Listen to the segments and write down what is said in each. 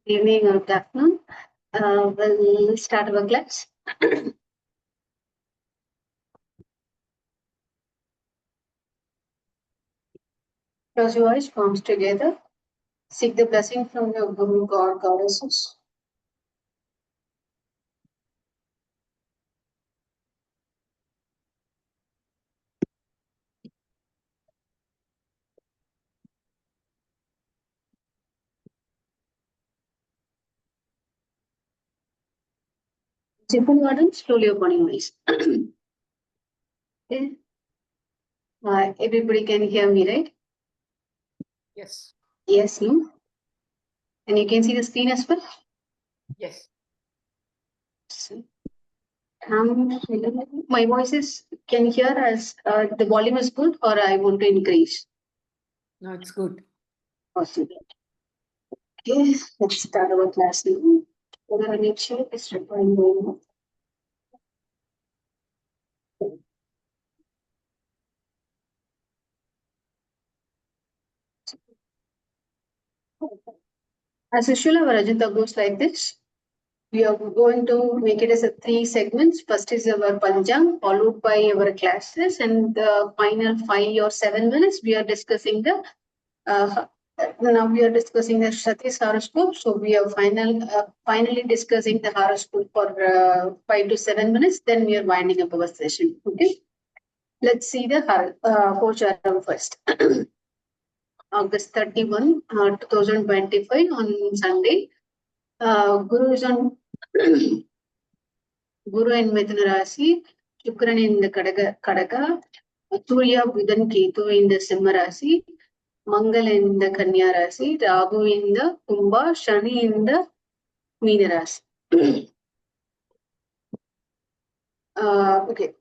Evening or good afternoon. We'll start our class. Close your eyes, palms together. Seek the blessing from your Guru, God, Goddesses. Simple garden, slowly open your eyes. Okay. Everybody can hear me, right? Yes. Yes, no? And you can see the screen as well? Yes. My voice is, can you hear as the volume is good or I want to increase? No, it's good. Awesome. Okay, let's start our class now. We're going to make sure it's recording. As usual, our agenda goes like this. We are going to make it as a 3 segments. First is our Panjang, followed by our classes, and the final 5 or 7 minutes we are discussing the now we are discussing the Sati's horoscope. So we are finally discussing the horoscope for 5 to 7 minutes. Then we are winding up our session. Okay, let's see the Pocharam first. August 31, 2025 on Sunday. Guru is on Guru in Mithuna Rasi, Shukran in the Kadaka, Surya Buddhan Ketu in the Simha Rasi, Mangal in the Kanya Rasi, Rahu in the Kumbha, Shani in the Meena Rasi. Okay.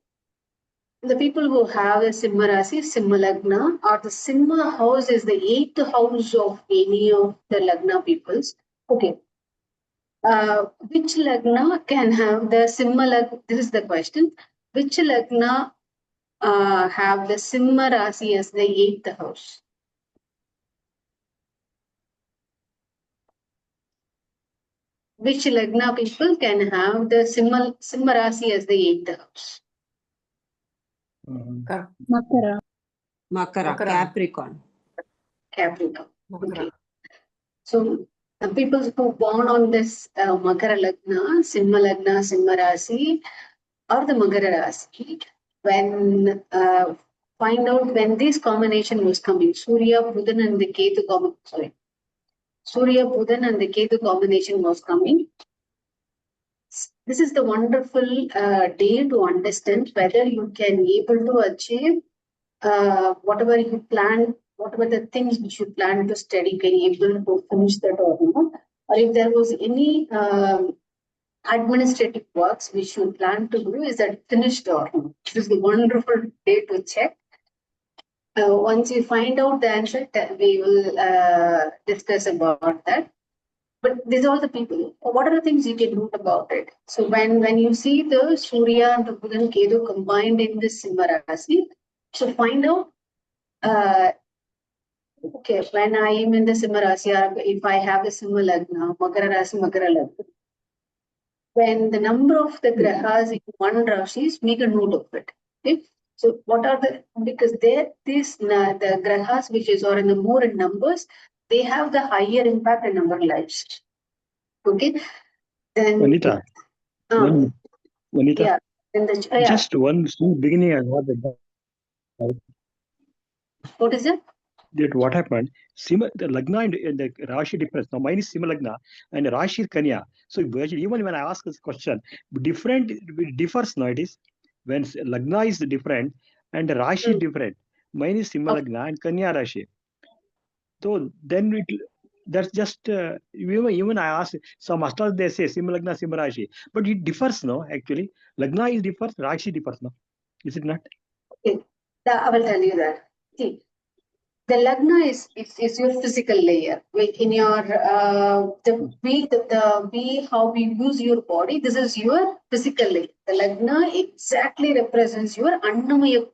The people who have a Simha Rasi, Simha Lagna, or the Simha house is the 8th house of any of the Lagna peoples. Okay. Which Lagna can have the Simha Lagna? This is the question. Which Lagna have the Simha Rasi as the 8th house? Which Lagna people can have the Simha Rasi as the 8th house? Makara. Makara. Capricorn. Capricorn. Makara. Okay. So the people who born on this Makara Lagna, Simha Rasi, or the Makara Rasi, when find out when this combination was coming, Surya, Buddhan and the Ketu combination. Surya, Buddhan and the Ketu combination was coming. This is the wonderful day to understand whether you can able to achieve whatever you plan, whatever the things which you plan to study, can you able to finish that or not, or if there was any administrative works which you plan to do, is that finished or not. This is the wonderful day to check. Once you find out the answer, we will discuss about that. But these are the people. What are the things you can do about it? So when you see the Surya and the Buddha Ketu combined in this Simha Rasi, so find out. Okay, when I am in the Simha Rasi, if I have the Simha Lagna, Makara Rasi, Makara Lagna, when the number of the grahas in one Rashis, make a note of it. Okay, so what are the, because the grahas which is or in the more in numbers, they have the higher impact in our lives. Okay, then Vanita, Vanita, yeah, then just one small beginning I got that. What is it? That what happened? The Lagna and the Rashi difference. Now mine is Simha Lagna and Rashi is Kanya. So even when I ask this question, it differs now. It is when Lagna is different and Rashi is different. Mine is Simha Lagna and Kanya Rashi. So then that's just even I ask some masters, they say Simha Lagna, Simha Rashi, but it differs no actually. Lagna is differs, Rashi differs no. Is it not? Okay, I will tell you that. See, the Lagna is your physical layer. In your the way how we use your body, this is your physical layer. The Lagna exactly represents your Annamaya.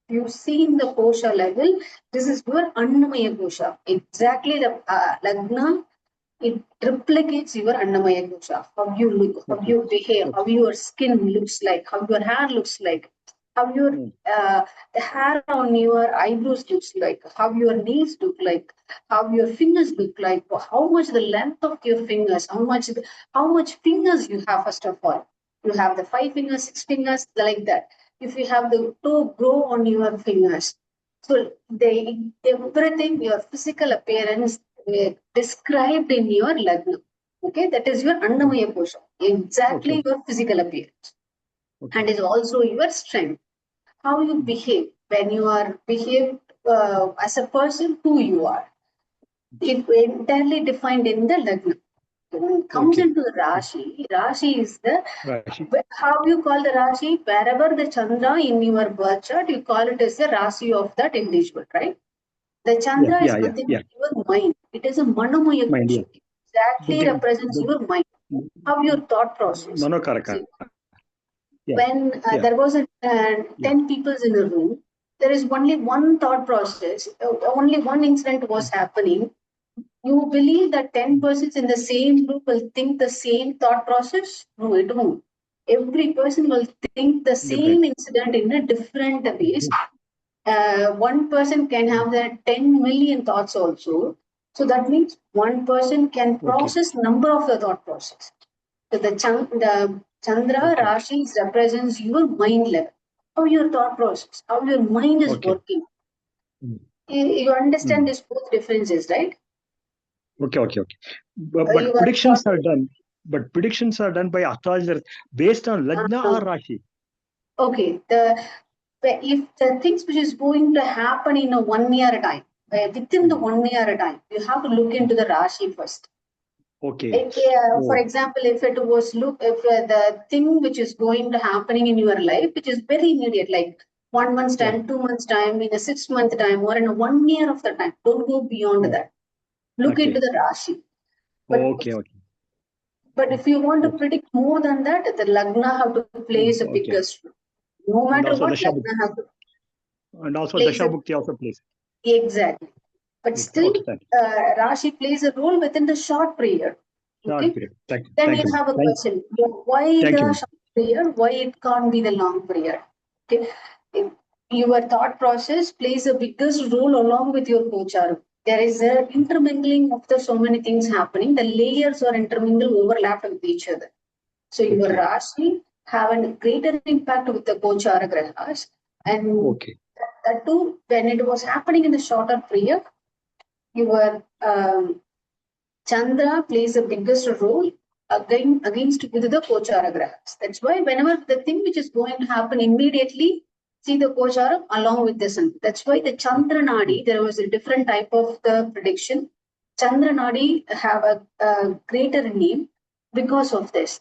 You see in the kosha level, this is your Annamaya kosha. Exactly the Lagna it replicates your Annamaya Kosha, how you look, how you behave, how your skin looks like, how your hair looks like, how your the hair on your eyebrows looks like, how your nails look like, how your fingers look like, how much the length of your fingers, how much fingers you have first of all. You have the 5 fingers, 6 fingers, like that. If you have the toe grow on your fingers, so everything, your physical appearance described in your Lagna. Okay, that is your Annamaya Kosha. Exactly your physical appearance. And is also your strength. How you behave when you are behaved as a person, who you are. It entirely defined in the Lagna. When it comes into the Rashi, Rashi is the how you call the Rashi, wherever the Chandra in your birth chart, you call it as the Rashi of that individual, right? The Chandra is nothing but your mind. It is a Manomaya Kosha. Exactly represents your mind, how your thought process. See, when there was 10 people in a room, there is only one thought process, only one incident was happening. You believe that 10 persons in the same group will think the same thought process? No, it won't. Every person will think the same incident in a different ways. One person can have the 10 million thoughts also. So that means one person can process number of the thought process. So the Chandra Rashi represents your mind level, how your thought process, how your mind is working. You understand these both differences, right? But predictions are done. But predictions are done by astrologers based on Lagna or Rashi. Okay, if the things which is going to happen in a 1 year time, within the 1 year time, you have to look into the Rashi first. For example, if it was the thing which is going to happening in your life, which is very immediate, like 1 month's time, 2 months time, in a 6 month time, or in a 1 year of the time, don't go beyond that. Look into the Rashi. But if you want to predict more than that, the Lagna have to plays a biggest role. No matter what, Lagna have to. And also Dashabhukti also plays. Exactly. But still, Rashi plays a role within the short period. Okay. Then you have a question. Why the short period? Why it can't be the long period? Okay. Your thought process plays a biggest role along with your Gocharam. There is an intermingling of the so many things happening. The layers are intermingled, overlapped with each other. So your Rashi have a greater impact with the Gochara Grahas. And that too, when it was happening in the shorter period, your Chandra plays the biggest role against with the Gochara Grahas. That's why whenever the thing which is going to happen immediately, see the Gochara along with the sun. That's why the Chandra Nadi, there was a different type of the prediction. Chandra Nadi have a greater name because of this.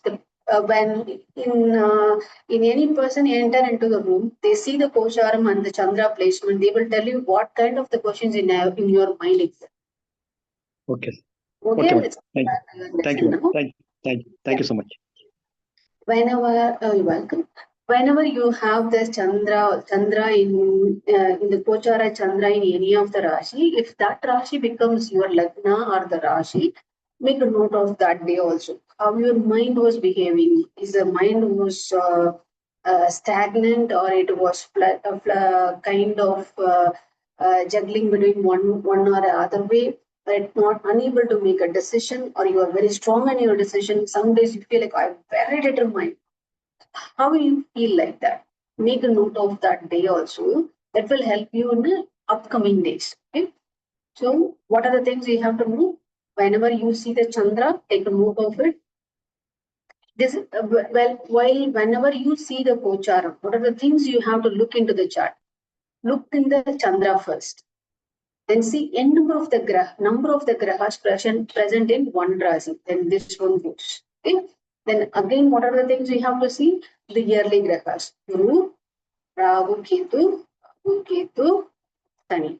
When in any person enter into the room, they see the Gocharam and the Chandra placement, they will tell you what kind of the questions in your mind exist. Okay. Thank you so much. Whenever you're welcome. Whenever you have the Chandra in the Gochara Chandra in any of the Rashi, if that Rashi becomes your Lagna or the Rashi, make a note of that day also. How your mind was behaving. Is the mind was stagnant, or it was kind of juggling between one or the other way, but not unable to make a decision, or you are very strong in your decision. Some days you feel like I'm very determined. How will you feel like that? Make a note of that day also. That will help you in the upcoming days. Okay? So, what are the things you have to know? Whenever you see the Chandra, take a note of it. This whenever you see the Gocharam, what are the things you have to look into the chart? Look in the Chandra first. Then see n number of the grahas present in one rasi. Then this one goes. Okay. Then again, what are the things we have to see? The yearly grahas. Guru, Rahu, Ketu, Shani.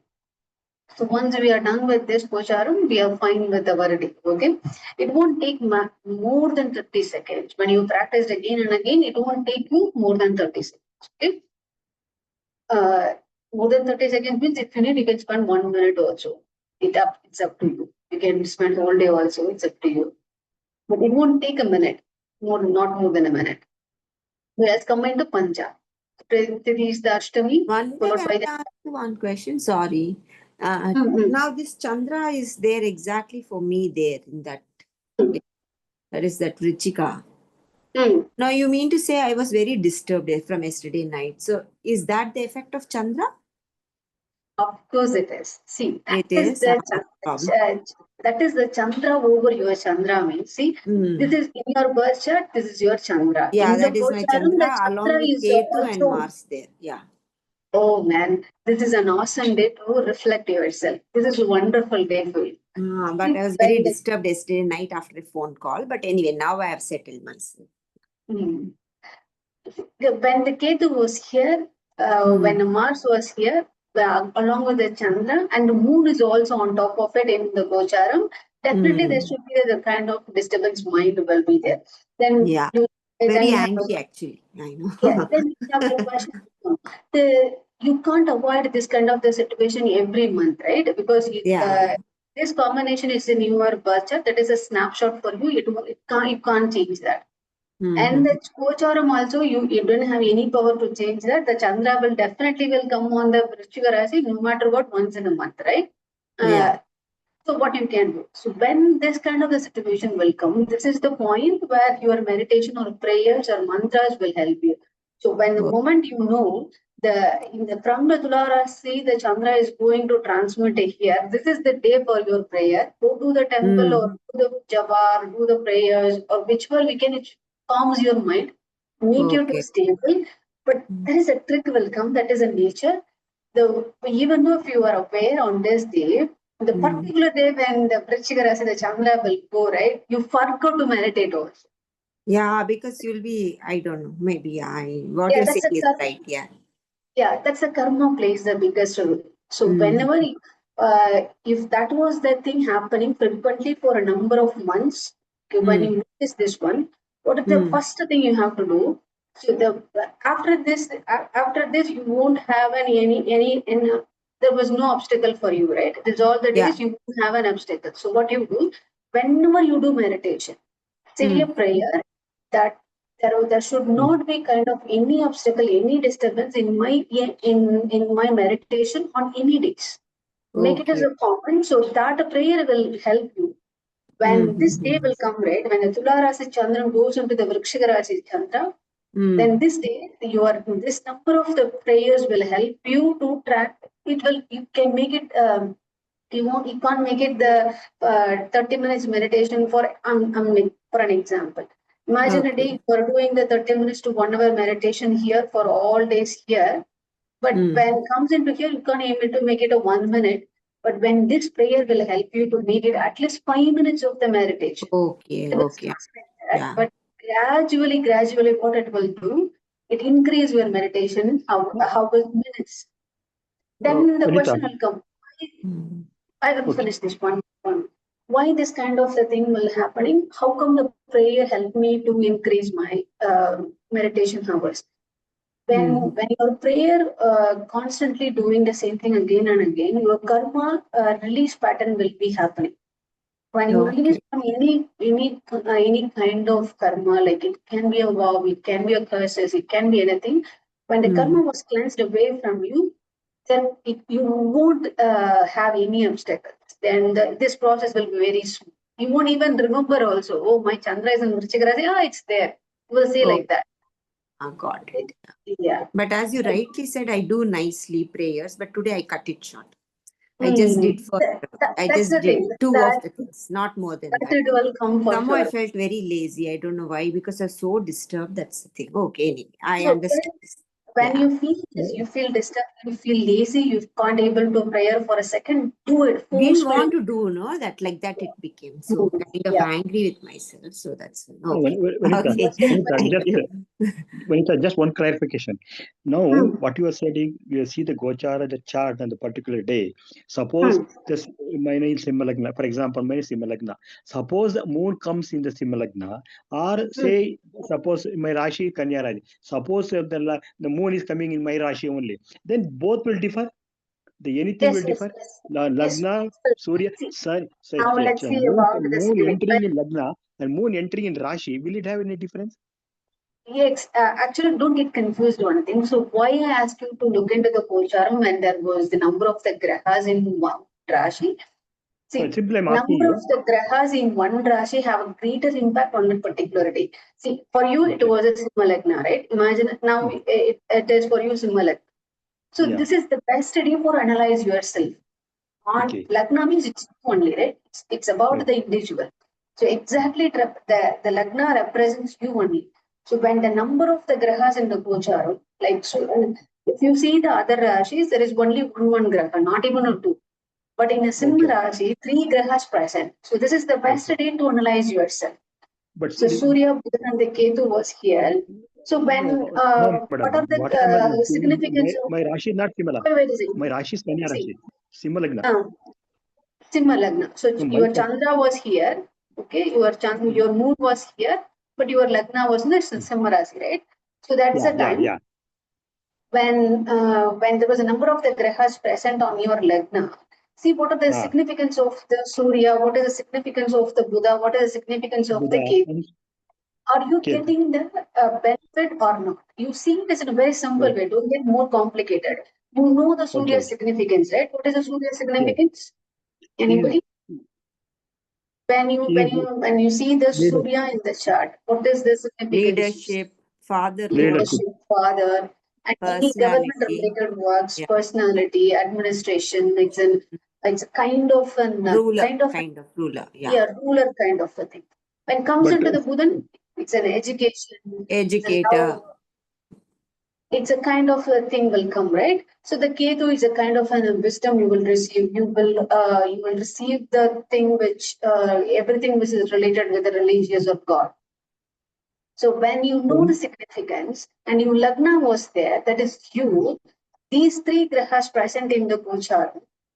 So once we are done with this Gocharam, we are fine with the verdict. Okay. It won't take more than 30 seconds. When you practice again and again, it won't take you more than 30 seconds. Okay. More than 30 seconds means if you need, you can spend 1 minute also. It's up to you. You can spend whole day also. It's up to you. But it won't take a minute. Not more than a minute. Let's come into Pancha. Three is the Ashtami, One thing followed I by have the. to ask you one question. Sorry. Mm, Now this Chandra is there exactly for me there in that. mm, That is that Richika. mm. Now you mean to say I was very disturbed from yesterday night. So is that the effect of Chandra? Of course it is. See, that It is is. the Problem. that is the Chandra over your Chandra means. See, this is in your birth chart, this is your Chandra. Yeah, In the that is my Gocharam, the Chandra along Chandra with is Ketu and also. Mars there. Yeah. Oh man, this is an awesome day to reflect yourself. This is a wonderful day for you. But I was very When the, disturbed yesterday night after a phone call. But anyway, now I have settled myself. hmm. When the Ketu was here, when the Mars was here, along with the Chandra, and the Moon is also on top of it in the Gocharam, definitely there should be the kind of disturbance mind will be there. Then Yeah. you Very then you have angry actually. I know. then you have the question. You can't avoid this kind of the situation every month, right? Because Yeah. this combination is in your birth chart. That is a snapshot for you. You can't change that. And the Gocharam also, you don't have any power to change that. The Chandra will definitely will come on the Vrishchika Rasi no matter what once in a month, right? Yeah. So what you can do? So when this kind of a situation will come, this is the point where your meditation or prayers or mantras will help you. So when the moment you know from the Tula Rasi, the Chandra is going to transmit here. This is the day for your prayer. Go to the temple or do the japa, do the prayers or whichever we can. It calms your mind, make you to Okay. stable. But there is a trick will come. That is a nature. Even though if you are aware on this day, the particular day when the Vrishchika Rasi, the Chandra will go, right, you forgot to meditate also. Yeah, because you'll be, I don't know, maybe what Yeah, you're that's saying a is right. Yeah. that's a karma plays the biggest role. So Mm. whenever, if that was the thing happening frequently for a number of months, okay, when you notice this one, what is the first thing you have to do? So after this, you won't have any. There was no obstacle for you, right? There's all the Yeah. days you won't have an obstacle. So what you do, whenever you do meditation, say a prayer that there should not be kind of any obstacle, any disturbance in my meditation on any days. Make it as Okay. a common, so that prayer will help you. When this day will come, right? When the Tula Rasi Chandran goes into the Vrikshika Rasi Chandra, then this day this number of the prayers will help you to track. You can make it. You can't make it the 30 minutes meditation for an example. Imagine a day Okay. you are doing the 30 minutes to 1 hour meditation here for all days here, but when it comes into here you can't able to make it a 1 minute. But when this prayer will help you to make it at least 5 minutes of the meditation. Okay. It will Okay. start like that, Yeah. but gradually what it will do, it increase your meditation how minutes. Oh. Then the Vanita, question will come. Mm. I will okay. finish this one. Why this kind of a thing will happening? How come the prayer helped me to increase my meditation hours? When your prayer constantly doing the same thing again and again, your karma release pattern will be happening. When you release Okay. from any kind of karma, like it can be a vow, it can be a curses, it can be anything. When the karma was cleansed away from you, then you won't have any obstacles. Then this process will be very smooth. You won't even remember also, oh, my Chandra is in Vrishchika Rasi, it's there. You will say Oh, like that. I got it. Yeah. But as you rightly said, I do nicely prayers, but today I cut it short. I That's just the did thing. two of the things, not more than That that. it will come for Somehow I sure. felt very lazy. I don't know why, because I was so disturbed. That's the thing. Okay, anyway, I So understand this. when Yeah. you feel this, you feel disturbed, you feel lazy, you can't able to prayer for a second, do it Didn't forcefully. want to do, no, that like that it became. So kind of Yeah. angry with myself. So that's No, okay. Vanita, Okay. Thank just you. Vanita, just one clarification. Now, Hmm. what you are saying, you see the Gochara, the chart, on the particular day. Suppose Hmm. this mine is Simhalagna, for example, mine is Simhalagna. Suppose the moon comes in the Simhalagna, or Hmm. say, suppose my Rashi Kanya Rashi. Suppose the moon is coming in my Rashi only. Then both will differ. The anything will Yes, yes, differ. yes. Lagna, Yes. Surya, See, Sun, now let's see about the moon significance. entering in Lagna and moon entering in Rashi. Will it have any difference? Yes, actually, don't get confused one thing. So, why I asked you to look into the Gocharam when there was the number of the grahas in one Rashi? See, So simply I'm asking number you. of the grahas in one Rashi have a greater impact on the particular day. See, for you, it Okay. was a Simhalagna, right? Imagine now it is for you Simhalagna. So, Yeah. this is the best day for analyze yourself. On Okay. Lagna means it's only, right? It's about Oh. the individual. So exactly the Lagna represents you only. So when the number of the grahas in the Gocharam, like so, if you see the other Rashis, there is only one graha, not even a two. But in a Simha Okay. Rashi, three grahas present. So this is the best Okay. day to analyze yourself. But So Surya, Buddha, and the Ketu was here. So when no, what are madam. the What I'm saying, significance of my Rashi is not Simala. wait a second. My Rashi is Kanya See, Rashi. Simhalagna. Simha Lagna. So No, my your Chandra was here, okay? Your moon was here, but your Lagna was in the Simha Rasi, right? So that's the time yeah. when there was a number of the grahas present on your Lagna. See what are the Ah. significance of the Surya, what is the significance of the Buddha, what is the significance of the Buddha Ketu? and Are you Ketu. getting the benefit or not? You see this in a very simple way, don't get more complicated. You know the Surya Okay. significance, right? What is the Surya Yes. significance? He is Anybody? he is When you see the leader. Surya in the chart, what is the significance? Leadership, fatherhood, Leadership. Leadership, father, and any government personality, related works, yeah, personality, administration. It's a kind of ruler, kind of ruler, yeah, yeah, ruler kind of a thing. When it comes But into the Buddhan, it's an education, it's a educator, love, it's a kind of a thing will come, right? So the Ketu is a kind of an wisdom you will receive. You will receive the thing which everything which is related with the religious of God. So when you know the significance and your Lagna was there, that is you, these three grahas present in the Gochar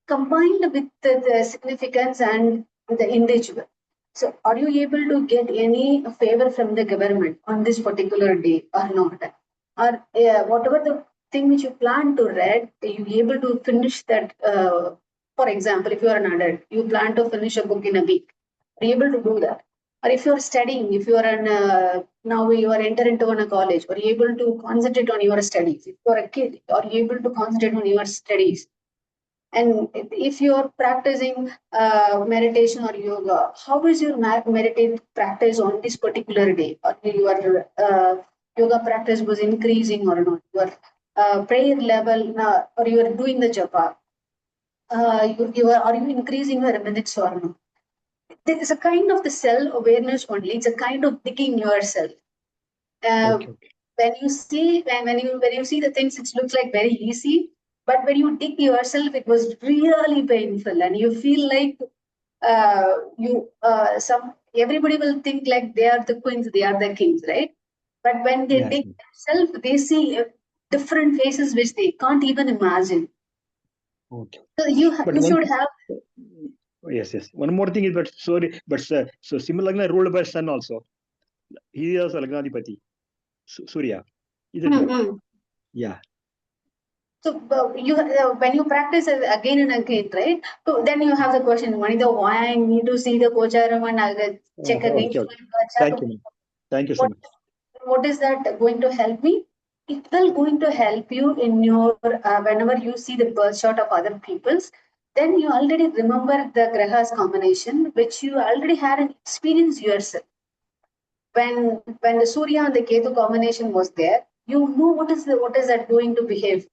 combined with the significance and the individual. So are you able to get any favor from the government on this particular day or not? Or whatever the thing which you plan to read, are you able to finish that? For example, if you are an adult, you plan to finish a book in a week. Are you able to do that? Or if you're studying, if you are now you are enter into a college, are you able to concentrate on your studies? If you're a kid, are you able to concentrate on your studies? And if you're practicing meditation or yoga, how is your meditate practice on this particular day? Or your yoga practice was increasing or not? Your prayer level, or you are doing the japa? Are you increasing your minutes or not? There is a kind of the self awareness only. It's a kind of digging yourself. okay. When you see when you see the things, it looks like very easy. But when you dig yourself, it was really painful, and you feel like you some everybody will think like they are the queens, they are the kings, right? But when they Yes. dig themselves, they see different faces which they can't even imagine. Okay. So But you one should have. yes. One more thing is, but sorry, but so Simhalagna ruled by sun also. He is also Lagnadipati. Surya. Isn't it? Mm-hmm. Yeah. So when you practice it again and again, right? So then you have the question, Manita, why I need to see the Gocharam and I check again Okay. to my birth Thank chart? you, ma'am. Thank you so What much. what is that going to help me? It will going to help you in your whenever you see the birth chart of other people's. Then you already remember the grahas combination, which you already had an experience yourself. When the Surya and the Ketu combination was there, you know what is that going to behave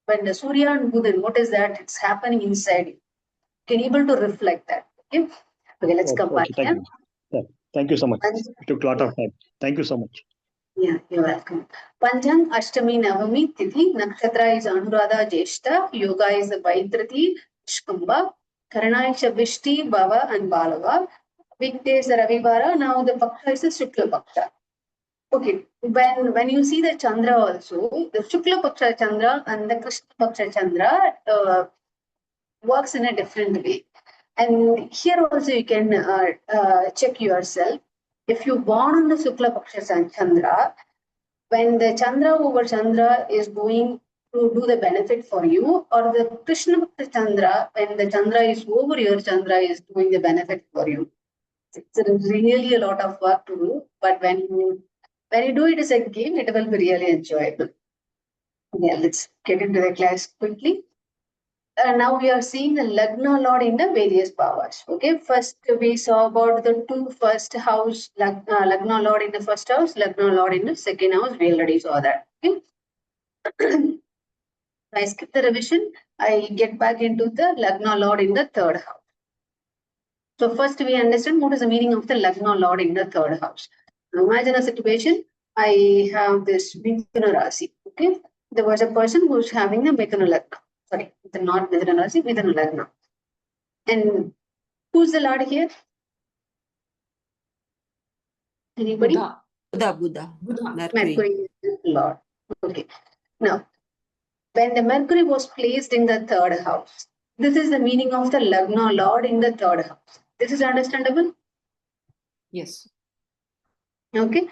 when the Surya and Buddha, what is that? It's happening inside you. Can you able to reflect that? Okay, let's come back Okay. Thank here. you. Yeah. Thank you so much. And, It took a lot of time. Thank you so much. yeah, you're welcome. Panchang, Ashtami, Navami, Tithi, Nakshatra is Anuradha, Jeshta, Yoga is the Vaitrati, Shkamba, Karana is Vishti, Bava, and Balava. Weekdays are Ravivara, now the Paksha is the Shukla Paksha. Okay, when you see the Chandra also, the Shukla Paksha Chandra and the Krishna Paksha Chandra works in a different way. And here also you can check yourself. If you born on the Shukla Paksha Chandra, when the Chandra over Chandra is going to do the benefit for you, or the Krishna Bhakta Chandra, when the Chandra is over, your Chandra is doing the benefit for you. It's really a lot of work to do, but when you do it as a game, it will be really enjoyable. Yeah, let's get into the class quickly. Now we are seeing the Lagna Lord in the various powers. Okay, first we saw about the two first house, Lagna Lord in the first house, Lagna Lord in the second house. We already saw that. Okay. I skip the revision. I get back into the Lagna Lord in the third house. So first we understand what is the meaning of the Lagna Lord in the third house. Now imagine a situation. I have this Mithuna Rasi. Okay, there was a person who's having a Mithuna Lagna. Sorry, not Mithuna Rasi, Mithuna Lagna. And who's the Lord here? Anybody? Buddha. Buddha. Buddha. Mercury. Mercury is the Lord. Okay. Now, when the Mercury was placed in the third house, this is the meaning of the Lagna Lord in the third house. This is understandable? Yes. Okay.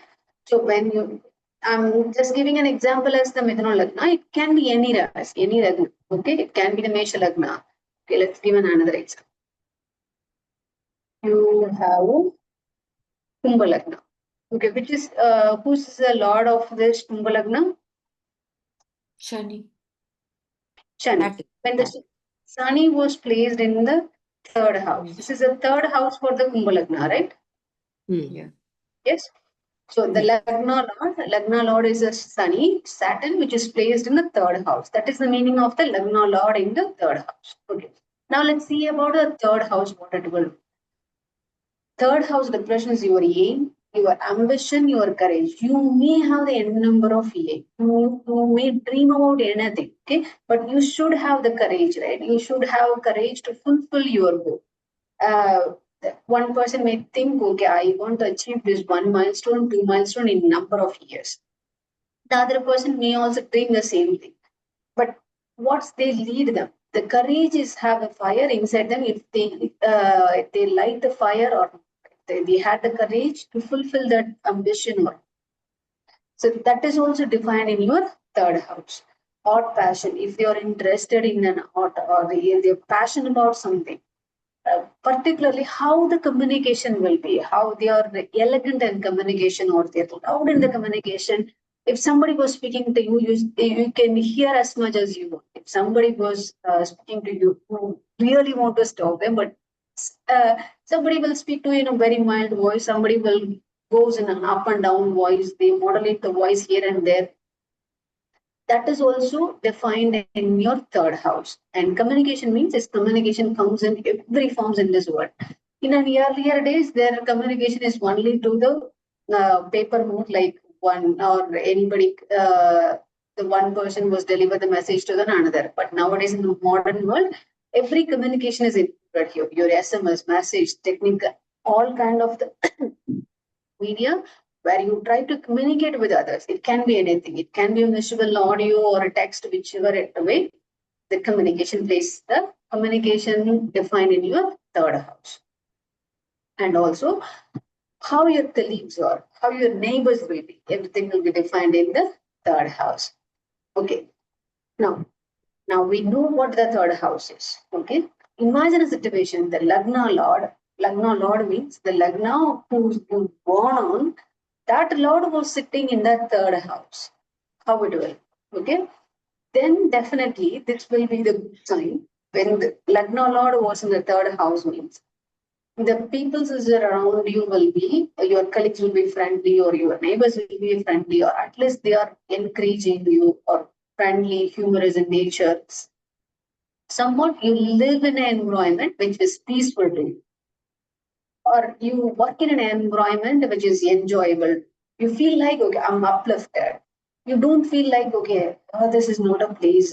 So when you, I'm just giving an example as the Mithuna Lagna. It can be any Ras, any Lagna. Okay. It can be the Mesha Lagna. Okay. Let's give another example. You have Kumbha Lagna. Okay. Which is, who's the Lord of this Kumbha Lagna? Shani. Shani. That- When the Shani was placed in the third house. This is the third house for the Kumbha Lagna, right? Yeah. Yes. So the Lagna Lord is a Sunny, Saturn, which is placed in the third house. That is the meaning of the Lagna Lord in the third house. Okay. Now let's see about the third house, what it will do. Third house represents your aim, your ambition, your courage. You may have the n number of aim. You may dream about anything, okay? But you should have the courage, right? You should have courage to fulfill your goal. One person may think, okay, I want to achieve this 1 milestone, 2 milestone in number of years. The other person may also dream the same thing. But what's they lead them? The courage is have a fire inside them. If they light the fire, or they had the courage to fulfill that ambition. So that is also defined in your third house. Art passion. If they are interested in an art, or they're passionate about something. Particularly how the communication will be, how they are elegant in communication, or they're loud in the communication. If somebody was speaking to you, you can hear as much as you want. If somebody was speaking to you, you really want to stop them, but somebody will speak to you in a very mild voice, somebody will goes in an up and down voice, they modulate the voice here and there. That is also defined in your third house. And communication means this communication comes in every forms in this world. In an earlier days, their communication is only to the paper mode, like one or anybody, the one person was deliver the message to the another. But nowadays in the modern world, every communication is included here. Your SMS, message, technical, all kind of the media where you try to communicate with others. It can be anything. It can be a visual, audio, or a text, whichever way the communication plays the communication defined in your third house. And also how your colleagues are, how your neighbors will be. Everything will be defined in the third house. Okay. Now we know what the third house is. Okay. Imagine a situation, the Lagna Lord. Lagna Lord means the Lagna who's been born on, that Lord was sitting in the third house. How it will? Okay. Then definitely this will be the good sign. When the Lagna Lord was in the third house means the people around you will be, your colleagues will be friendly, or your neighbors will be friendly, or at least they are encouraging you, or friendly, humorous in nature. Somewhat you live in an environment which is peaceful to you, or you work in an environment which is enjoyable. You feel like, okay, I'm uplifted. You don't feel like, okay, oh, this is not a place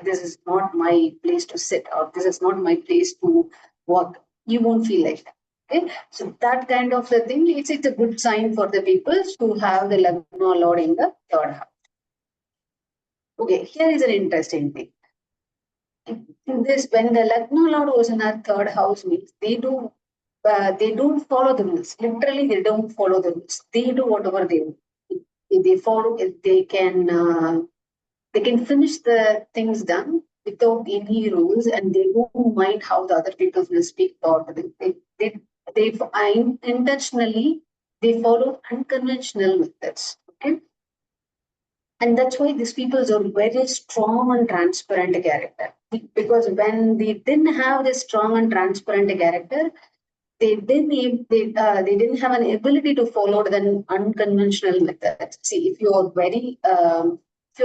this is not my place to sit, or this is not my place to work. You won't feel like that. Okay, so that kind of the thing, it's a good sign for the people to have the Lagna Lord in the third house. Okay, here is an interesting thing. In this, when the Lagna Lord was in our third house, means they don't follow the rules. Literally, they don't follow the rules. They do whatever they want. If they follow, if they can They can finish the things done without any rules, and they don't mind how the other people will speak about them. Intentionally they follow unconventional methods. Okay, and that's why these people are very strong and transparent character. Because when they didn't have this strong and transparent character, they didn't have an ability to follow the unconventional methods. See, if you are very if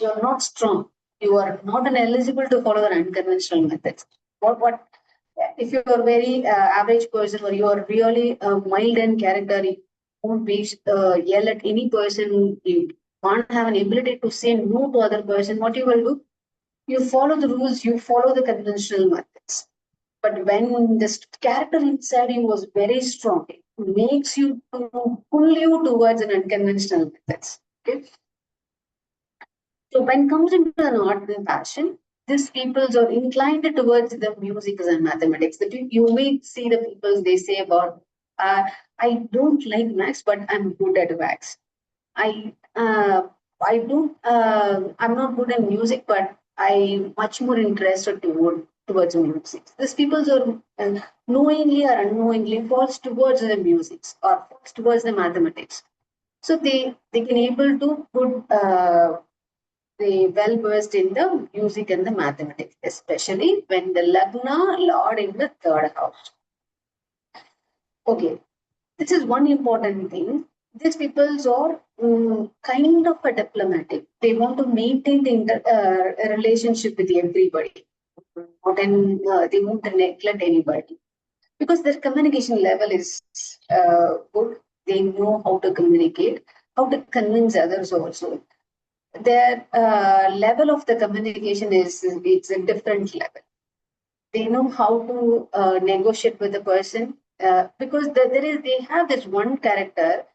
you're not strong, you are not an eligible to follow the unconventional methods. What if you are very average person, or you are really mild in character, you won't be yell at any person, you can't have an ability to say no to other person, what you will do? You follow the rules, you follow the conventional methods. But when this character inside you was very strong, it makes you to pull you towards an unconventional methods. Okay. So when comes into an art and passion, these peoples are inclined towards the music and mathematics. You may see the peoples they say about, I don't like maths, but I'm good at maths. I I don't I'm not good in music, but I'm much more interested towards music. These people are knowingly or unknowingly falls towards the music or falls towards the mathematics. So they can able to put they well versed in the music and the mathematics, especially when the Lagna Lord in the third house. Okay, this is one important thing. These peoples are kind of a diplomatic. They want to maintain the relationship with everybody. They won't neglect anybody because their communication level is good. They know how to communicate, how to convince others also. Their level of the communication it's a different level. They know how to negotiate with the person because they have this one character.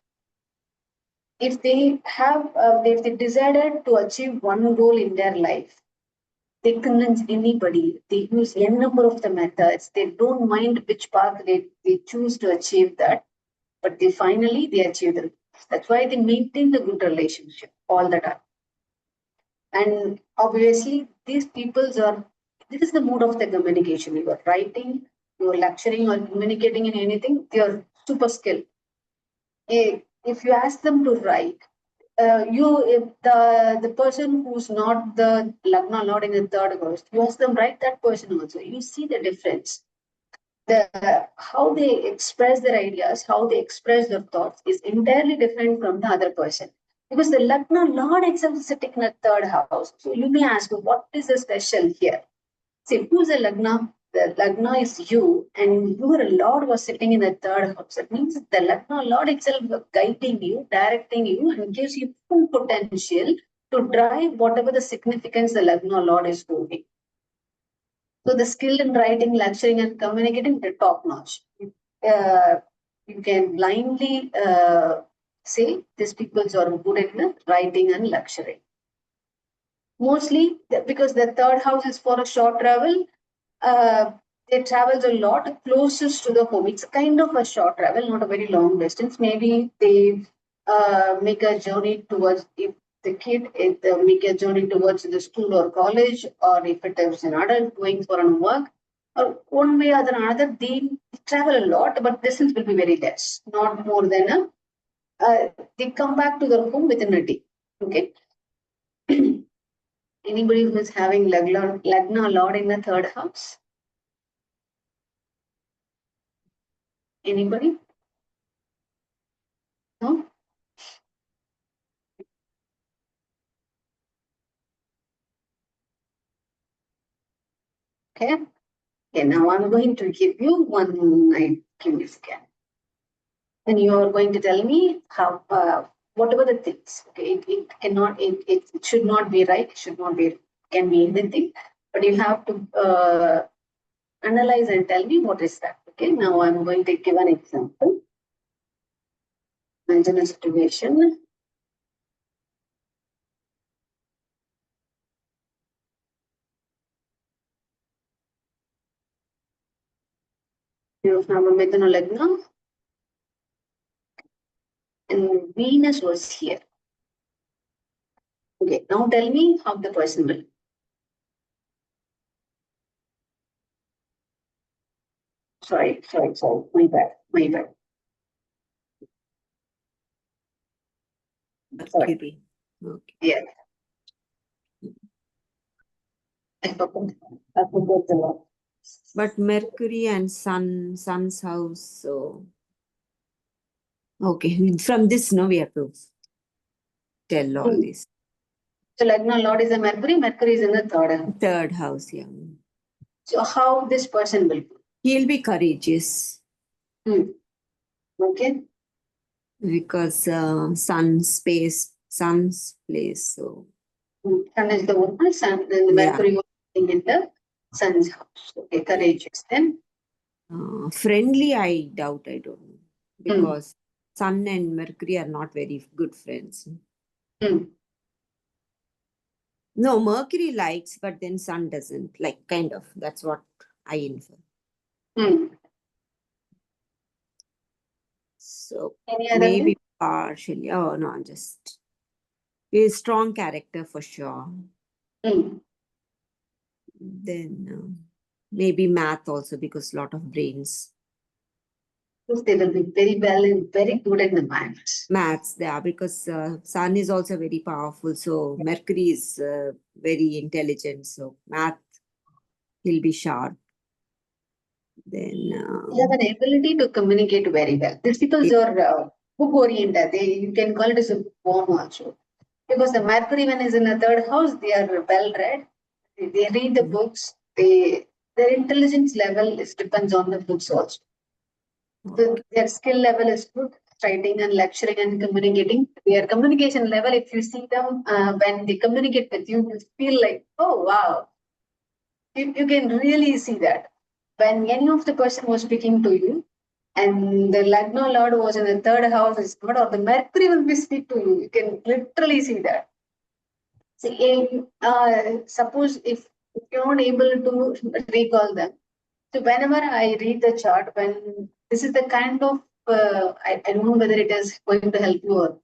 If if they decided to achieve one goal in their life, they convince anybody. They use n number of the methods. They don't mind which path they choose to achieve that, but they achieve it. That's why they maintain the good relationship all the time. And obviously, these peoples are, this is the mode of the communication. You are writing, you are lecturing or communicating in anything, they are super skilled. If you ask them to write, if the person who's not the Lagna Lord in the third house, you ask them write that person also. You see the difference. How they express their ideas, how they express their thoughts is entirely different from the other person. Because the Lagna Lord itself is sitting in the third house. So you may ask, what is the special here? See, who's the Lagna? The Lagna is you, and your Lord was sitting in the third house. That means the Lagna Lord itself was guiding you, directing you, and gives you full potential to drive whatever the significance the Lagna Lord is doing. So the skill in writing, lecturing, and communicating, they're top notch. You can blindly say these people are good in writing and lecturing. Mostly because the third house is for a short travel, they travel a lot closest to the home. It's kind of a short travel, not a very long distance. Maybe they make a journey towards, if the kid make a journey towards the school or college, or if it is an adult going for a work, or one way or another, they travel a lot, but distance will be very less, not more than they come back to their home within a day. Okay. Anybody who is having Lagna Lord in the third house? Anybody? No? Okay. Okay, now I'm going to give you one IQ scan. And you are going to tell me how, whatever the things. Okay, it should not be right, it should not be, can be anything, but you have to analyze and tell me what is that. Okay, now I'm going to give an example. Imagine a situation. You have a Mithuna Lagna, and Venus was here. Okay, now tell me how the person will. Sorry. My bad. Sorry. Mercury. Okay. Yeah. I forgot the word. But Mercury and Sun's house. So, okay. From this, no, we have to tell all Hmm. this. So Lagna Lord is a Mercury. Mercury is in the third house. Third house, yeah. So how this person will be? He'll be courageous Okay. because sun's place. So, Sun is the one, sun, and the yeah. Mercury was in the sun's house. Okay, courageous. Then Friendly, I doubt. I don't know. Because Sun and Mercury are not very good friends. Hmm. No, Mercury likes, but then Sun doesn't. Like, kind of. That's what I infer. Hmm. So, Any other maybe thing? partially. Oh, no, just. He's strong character for sure. Hmm. Then maybe math also because lot of brains. Because they will be very well and very good at the maths. Maths there because Sun is also very powerful. So Mercury is very intelligent. So math, he'll be sharp. Then They have an ability to communicate very well. These people are book oriented. You can call it as a bookworm also. Because the Mercury when is in the third house, they are well read. They read the books. Their intelligence level depends on the books also. Their skill level is good. Writing and lecturing and communicating. Their communication level, if you see them when they communicate with you, you feel like, oh wow, you can really see that. When any of the person was speaking to you, and the Lagna Lord was in the third house, is good, or the Mercury will be speak to you. You can literally see that. See, suppose if you're not able to recall them, so whenever I read the chart, when this is the kind of I don't know whether it is going to help you or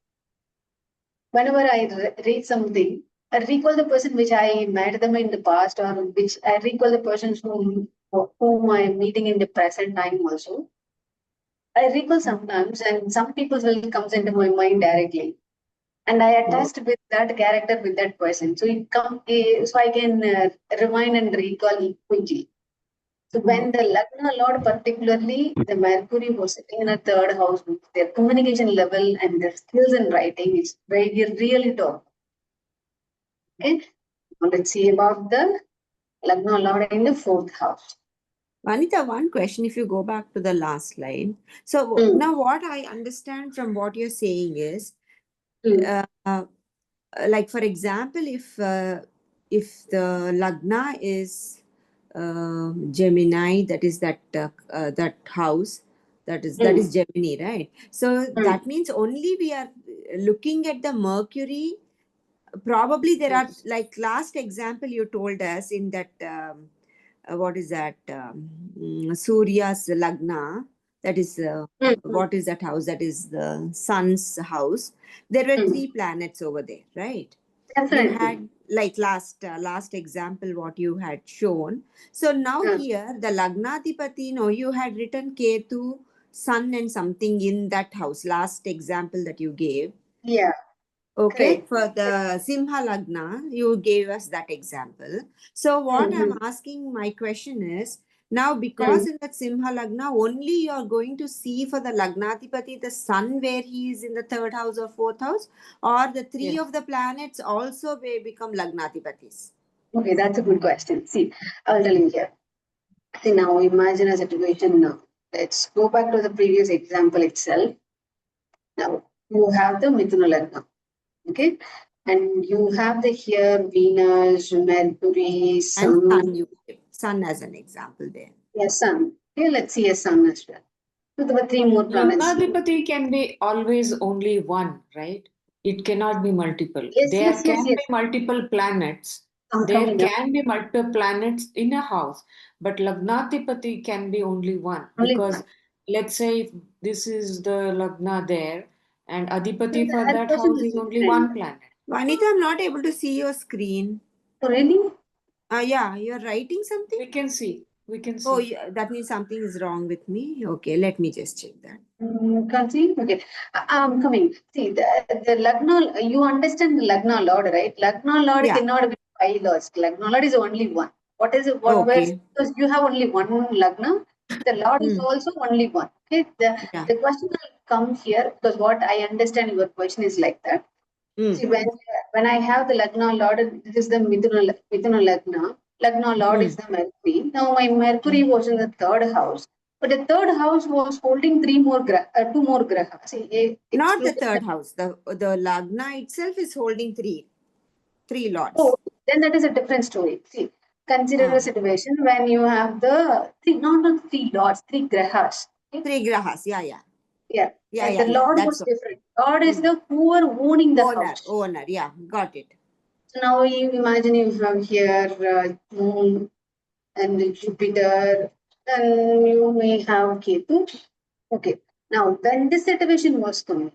whenever I read something, I recall the person which I met them in the past, or which I recall the persons whom I'm meeting in the present time also. I recall sometimes, and some people will comes into my mind directly, and I attached with that character with that person. So so I can remind and recall quickly. So when the Lagna Lord, particularly the Mercury was sitting in a third house, their communication level and their skills in writing is very really top. Okay, now let's see about the Lagna Lord in the fourth house. Vanita, one question if you go back to the last line. So now what I understand from what you're saying is, like for example, if the Lagna is Gemini, that is that house, that is Gemini, right? So that means only we are looking at the Mercury. Probably there are, like last example you told us in that what is that Surya's Lagna, that is what is that house, that is the sun's house. There were 3 planets over there, right? Definitely. You had like last example what you had shown. So now here the Lagnadipati, no, you had written Ketu, sun and something in that house, last example that you gave. Yeah. Okay, Great. for the Simha Lagna, you gave us that example. So what I'm asking, my question is, now because in that Simha Lagna, only you are going to see for the Lagnatipati, the sun where he is in the third house or fourth house, or the 3 of the planets also may become Lagnatipatis? Okay, that's a good question. See, I'll tell you here. See, now imagine a situation now. Let's go back to the previous example itself. Now, you have the Mithuna Lagna, okay? And you have the here Venus, Mercury, And Sun. sun, you gave sun as an example there. Yes, Sun. Okay, let's see a Sun as well. So there were 3 more planets. Lagnadipati can be always only one, right? It cannot be multiple. Yes, There yes, yes, can yes. be multiple planets. I'm There coming up. can be multiple planets in a house, but Lagnatipati can be only one. Only Because one. let's say if this is the Lagna there, and So Adipati for that that person house is is only different. one planet. Vanita, I'm not able to see your screen. Really? Yeah, you're writing something? We can see. We can see. Oh, yeah, that means something is wrong with me. Okay, let me just check that. Can't see? Okay. I'm coming. See, the Lagna, you understand the Lagna Lord, right? Lagna Lord Yeah. cannot be 5 lords. Lagna Lord is only one. What is it? Okay. Because you have only one Lagna, the Lord is also only one. Okay. Yeah. The question will come here because what I understand your question is like that. See, when I have the Lagna Lord, this is the Mithuna Lagna. Lagna Lord is the Mercury. Now my Mercury was in the third house, but the third house was holding two more grahas. Not the third house. The Lagna itself is holding three lords. Oh, then that is a different story. See, consider a situation when you have the not three lords, three grahas. Okay? Three grahas. Yeah, yeah. Yeah. Yeah, The yeah. Lord That's was different. Lord is the who are owning the house. owner. Yeah, got it. So now you imagine you have here Moon and Jupiter, and you may have Ketu. Okay. Now, when this situation was coming,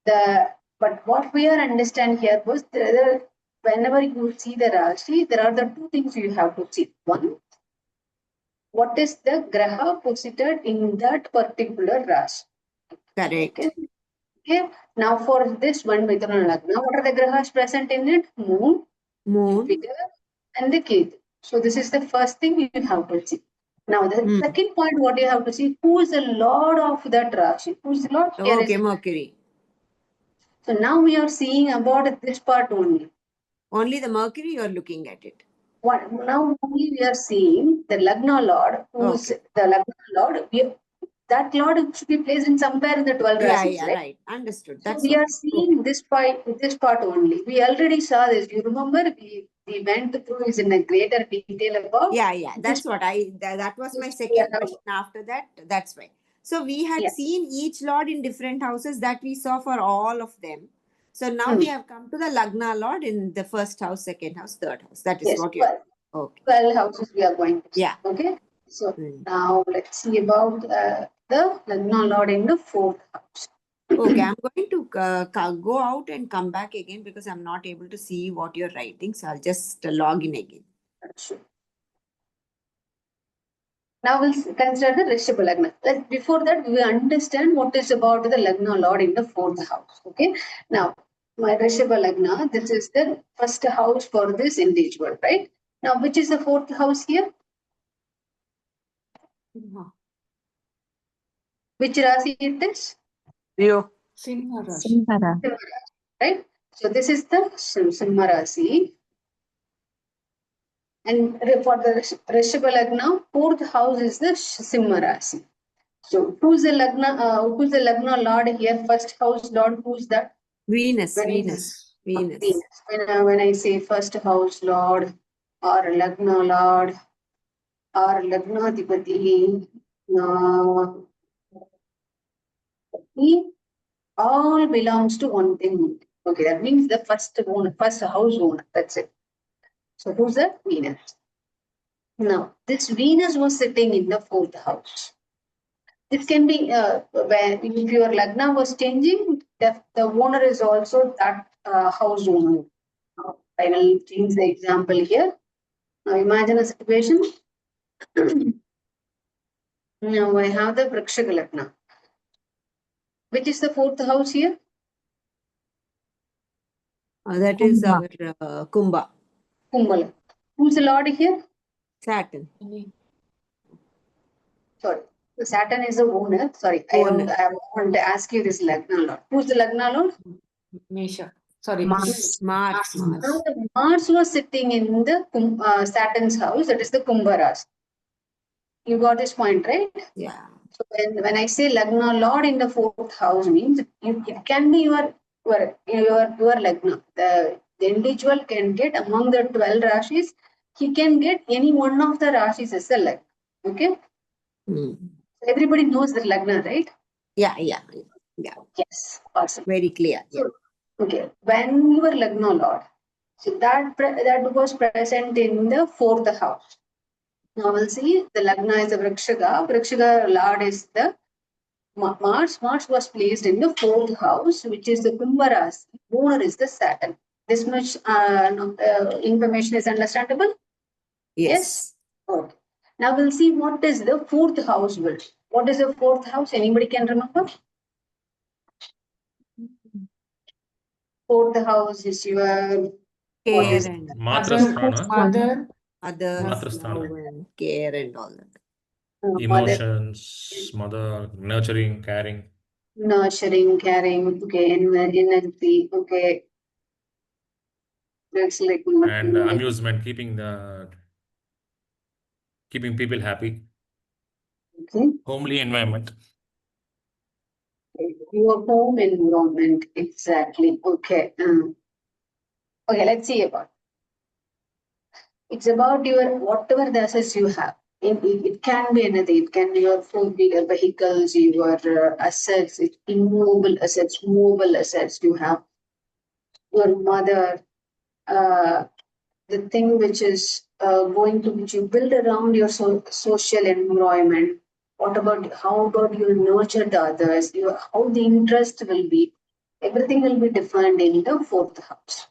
but what we are understand here was whenever you see the Rashi, there are the two things you have to see. One, what is the Graha posited in that particular Rashi? Correct. Okay. Okay. Now, for this one Mithuna Lagna, what are the Grahas present in it? Moon, Jupiter, and the Ketu. So this is the first thing you have to see. Now the second point, what you have to see, who is the Lord of that Rashi? Who is the Lord? Here is Okay, Mercury. so now we are seeing about this part only. Only the Mercury you're looking at it. Now only we are seeing the Lagna Lord, who's the Lagna Lord. That Lord should be placed in somewhere in the 12 Rashis, Yeah, right? right. Understood. So That's we all. are seeing this part only. We already saw this. You remember we went through this in a greater detail about. Yeah. That's what that was my second question after that. That's why. So we had seen each lord in different houses that we saw for all of them. So now we have come to the Lagna Lord in the first house, second house, third house. That is what you're. Okay. 12 houses we are going to see. Yeah. Okay. So now let's see about the Lagna Lord in the fourth house. Okay, I'm going to go out and come back again because I'm not able to see what you're writing. So I'll just log in again. Sure. Now we'll consider the Rishabha Lagna. Before that, we understand what is about the Lagna Lord in the fourth house. Okay. Now, my Rishabha Lagna, this is the first house for this individual, right? Now, which is the fourth house here? Which Rasi it is? Simha Rashi. Right? So this is the Simha Rasi. And for the Rishabha Lagna, fourth house is the Simha Rasi. So who's the Lagna Lord here? First house Lord, who's that? Venus. When I say first house Lord or Lagna Lord or Lagnadipati, he all belongs to one thing. Okay, that means the first house owner. That's it. So who's that? Venus. Now, this Venus was sitting in the fourth house. This can be when if your Lagna was changing, the owner is also that house owner. I will change the example here. Now imagine a situation. Now I have the Vrikshaka Lagna. Which is the fourth house here? That is our Kumbha. Kumbhala. Who's the Lord here? Saturn. Sorry. So Saturn is the owner. Sorry, I want to ask you this Lagna Lord. Who's the Lagna Lord? Mesha. Sorry. Mars. Now the Mars was sitting in the Saturn's house. That is the Kumbha Rasi. You got this point, right? Yeah. So when I say Lagna Lord in the fourth house means it can be your Lagna. The individual can get among the 12 Rashis, he can get any one of the Rashis as a Lagna. Okay? Everybody knows the Lagna, right? Yeah. Yes. Awesome. Very clear. So, okay. When you were Lagna Lord, so that was present in the fourth house. Now we'll see the Lagna is the Vrikshaka. Vrikshaka Lord is the Mars. Mars was placed in the fourth house, which is the Kumbha Rasi. Owner is the Saturn. This much information is understandable? Yes. Okay. Now we'll see what is the fourth house will. What is the fourth house? Anybody can remember? Fourth house is your what Care is and Matrasthana, Mother, others, Matrasthana. love and care and all that. mother, Emotions, mother, nurturing, caring. nurturing, caring, okay, energy, okay. That's like number And two. amusement, keeping people happy. Okay. Homely environment. Your home environment, exactly. Okay. Okay, let's see about. It's about your whatever the assets you have. It can be anything. It can be your four-wheeler vehicles, your assets, immovable assets, mobile assets you have. Your mother, uh, the thing which is going to which you build around your social environment. What about how about you nurture the others? How the interest will be. Everything will be defined in the fourth house.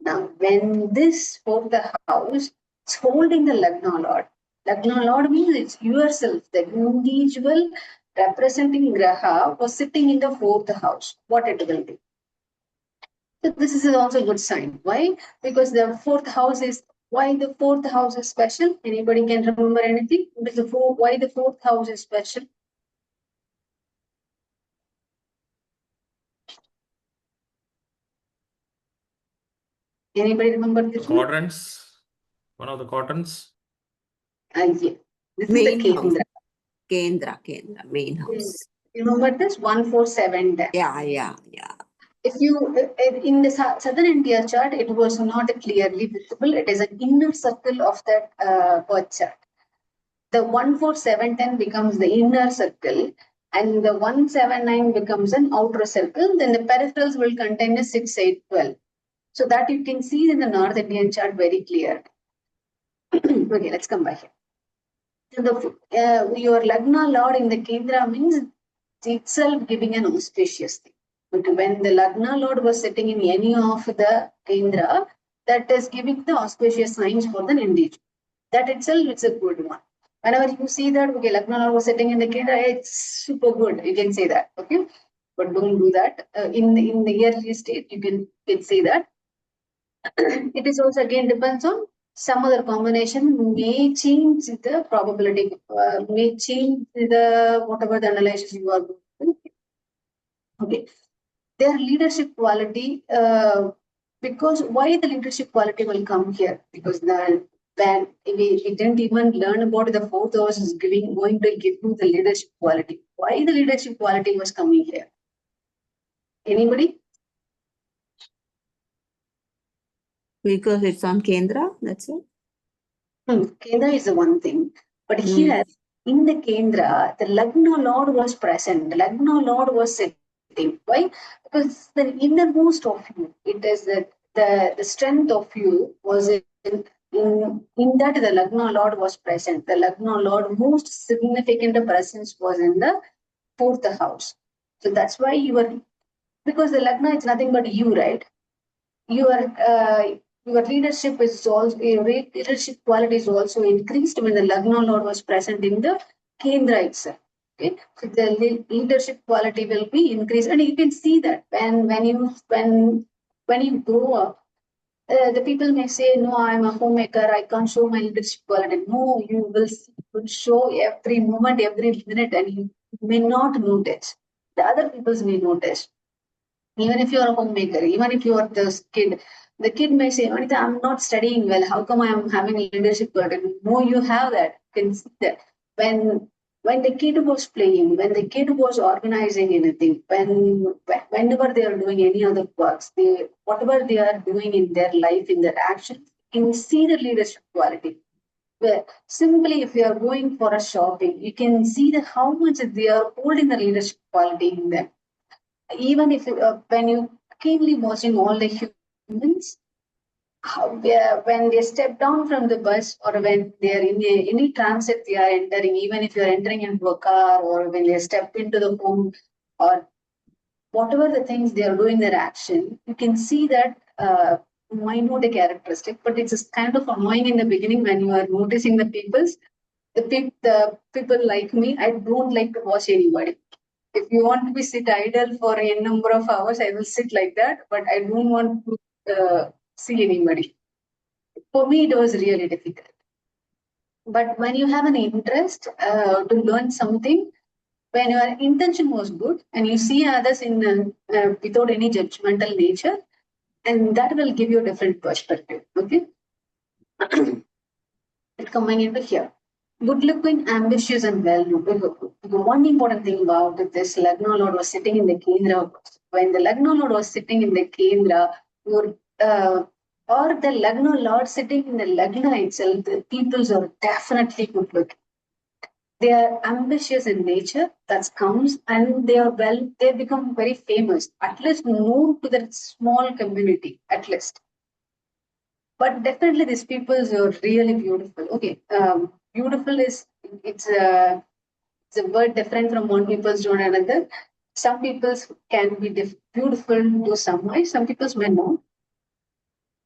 Now, when this fourth house is holding the Lagna Lord means it's yourself, the individual representing Graha was sitting in the fourth house. What it will be? So this is also a good sign. Why? Because the fourth house is why the fourth house is special. Anybody can remember anything? Why the fourth house is special? Anybody remember The this one? quadrants, one of the quadrants. Yeah. This Main is the house. Kendra. Kendra, main house. You remember this 147 10. Yeah. If you in the southern India chart, it was not clearly visible. It is an inner circle of that birth chart. The 14710 becomes the inner circle, and the 179 becomes an outer circle. Then the peripherals will contain a 6 8 12. So that you can see in the North Indian chart very clear. Okay, let's come back here. So your Lagna Lord in the Kendra means itself giving an auspicious thing. But when the Lagna Lord was sitting in any of the Kendra, that is giving the auspicious signs for the individual. That itself is a good one. Whenever you see that, okay, Lagna Lord was sitting in the Kendra, it's super good. You can say that, okay? But don't do that. In the early state, you can say that. It is also again depends on some other combination may change the probability, may change the whatever the analysis you are doing. Okay, their leadership quality. Because why the leadership quality will come here? Because when we didn't even learn about the fourth house is going to give you the leadership quality. Why the leadership quality was coming here? Anybody? Because it's on Kendra, that's it. Kendra is the one thing. But here in the Kendra, the Lagna Lord was present. The Lagna Lord was sitting. Why? Because the innermost of you, it is the strength of you was in that the Lagna Lord was present. The Lagna Lord most significant presence was in the fourth house. So that's why you were because the Lagna is nothing but you, right? Your leadership is also your leadership quality is also increased when the Lagna Lord was present in the Kendra itself. Okay, so the leadership quality will be increased, and you can see that when you grow up, the people may say, "No, I'm a homemaker. I can't show my leadership quality." No, will show every moment, every minute, and you may not notice. The other people may notice. Even if you're a homemaker, even if you're this kid, the kid may say, Anita, I'm not studying well. How come I'm having leadership burden? No, you have that. You can see that. When the kid was playing, when the kid was organizing anything, whenever they are doing any other works, whatever they are doing in their life, in their actions, you can see the leadership quality. Where simply if you are going for a shopping, you can see how much they are holding the leadership quality in them. Even if when you keenly watching all the humans, when they step down from the bus or when they are in any transit they are entering, even if you are entering into a car or when they step into the home or whatever the things they are doing their action, you can see that minute characteristic, but it's kind of annoying in the beginning when you are noticing the people like me. I don't like to watch anybody. If you want to be sit idle for a number of hours, I will sit like that, but I don't want to see anybody. For me, it was really difficult. But when you have an interest to learn something, when your intention was good and you see others in without any judgmental nature, and that will give you a different perspective. Okay. Coming into here, good looking, ambitious, and well known. The one important thing about this Lagna Lord was sitting in the Kendra. When the Lagna Lord was sitting in the Kendra, your or the Lagna Lord sitting in the Lagna itself, the peoples are definitely good looking. They are ambitious in nature, that comes, and they become very famous, at least known to that small community, at least. But definitely these people are really beautiful. Okay, beautiful is, it's a word different from one people's to another. Some people's can be beautiful to some way, some people's may not.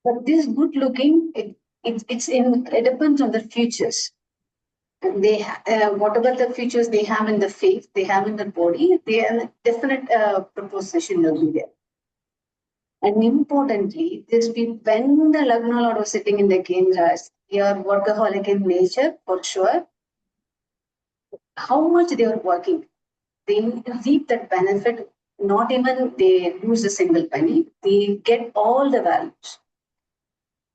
But this good looking, it depends on the features. They whatever the features they have in the face, they have in the body, they have a definite proposition will be there. And importantly, this people, when the Lagna Lord was sitting in the Kendras, they are workaholic in nature for sure. How much they are working, they reap that benefit. Not even they lose a single penny, they get all the values.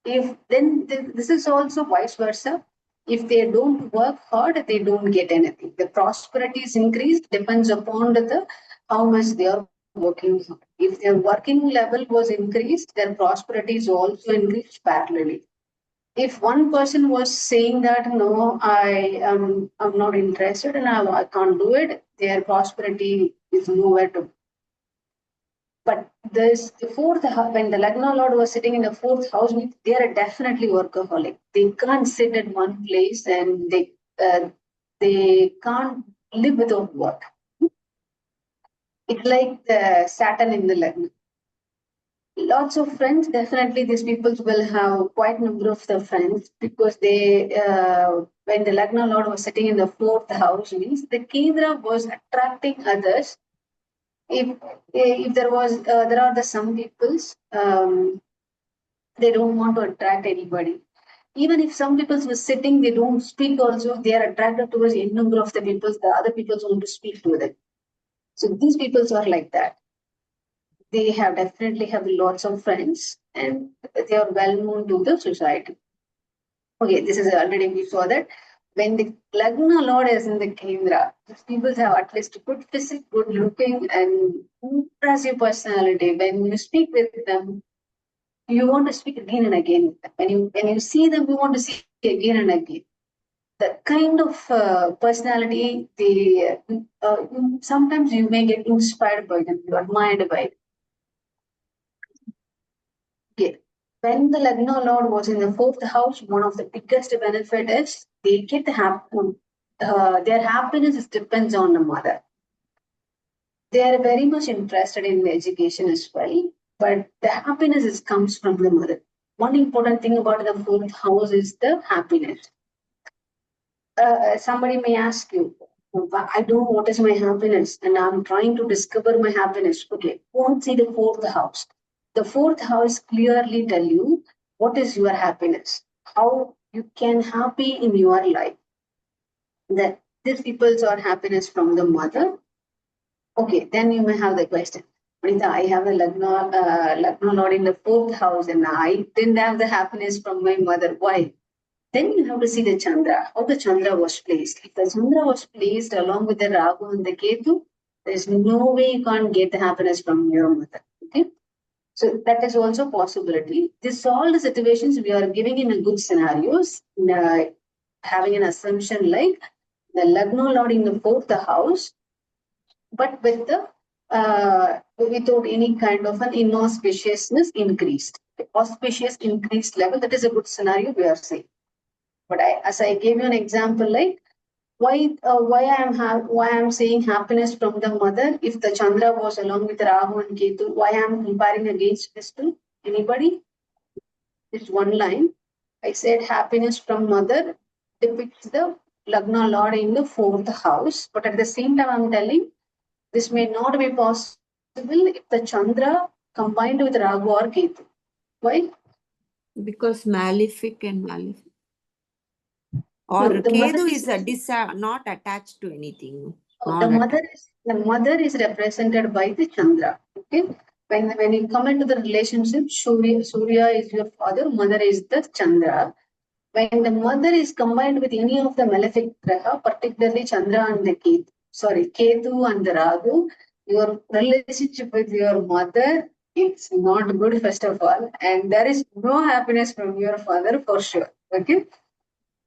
If then this is also vice versa. If they don't work hard, they don't get anything. The prosperity is increased depends upon the how much they are working hard. If their working level was increased, their prosperity is also increased parallelly. If one person was saying that no, I'm not interested and I can't do it, their prosperity is nowhere to. But there's the fourth house, when the Lagna Lord was sitting in the fourth house, they are definitely workaholic. They can't sit at one place and they can't live without work. It's like the Saturn in the Lagna. Lots of friends, definitely these people will have quite a number of the friends because when the Lagna Lord was sitting in the fourth house, means the Kendra was attracting others. If there are the some peoples, they don't want to attract anybody. Even if some people were sitting, they don't speak also, they are attracted towards a number of the people, the other people want to speak to them. So these people are like that. They have definitely have lots of friends and they are well known to the society. Okay, this is already we saw that when the Lagna Lord is in the Kendra, these people have at least good physique, good looking, and impressive personality. When you speak with them, you want to speak again and again. When you see them, you want to see again and again. The kind of personality they sometimes you may get inspired by them, you admired by them. Okay. When the Lagna Lord was in the fourth house, one of the biggest benefit is they get their happiness depends on the mother. They are very much interested in the education as well, but the happiness comes from the mother. One important thing about the fourth house is the happiness. Somebody may ask you, I don't know what is my happiness, and I'm trying to discover my happiness. Okay, won't see the fourth house. The fourth house clearly tell you what is your happiness, how you can happy in your life. That these people's are happiness from the mother. Okay, then you may have the question. Vanita, I have a Lagna Lord in the fourth house, and I didn't have the happiness from my mother. Why? Then you have to see the Chandra, how the Chandra was placed. If the Chandra was placed along with the Rahu and the Ketu, there's no way you can't get the happiness from your mother. Okay. So that is also possibility. This all the situations we are giving in a good scenarios, having an assumption like the Lagna Lord in the fourth house, but with the without any kind of an inauspiciousness increased. The auspicious increased level, that is a good scenario we are saying. But as I gave you an example, like why I'm saying happiness from the mother. If the Chandra was along with Rahu and Ketu, why I'm comparing against this to anybody? It's one line. I said happiness from mother depicts the Lagna Lord in the fourth house. But at the same time, I'm telling this may not be possible if the Chandra combined with Rahu or Ketu. Why? Because malefic and malefic. Or No, the mother Ketu is is not attached to anything. the Not mother is represented by the Chandra. Okay. When you come into the relationship, Surya is your father, mother is the Chandra. When the mother is combined with any of the malefic graha, particularly Chandra and the Ketu and the Rahu, your relationship with your mother, it's not good, first of all, and there is no happiness from your father for sure. Okay.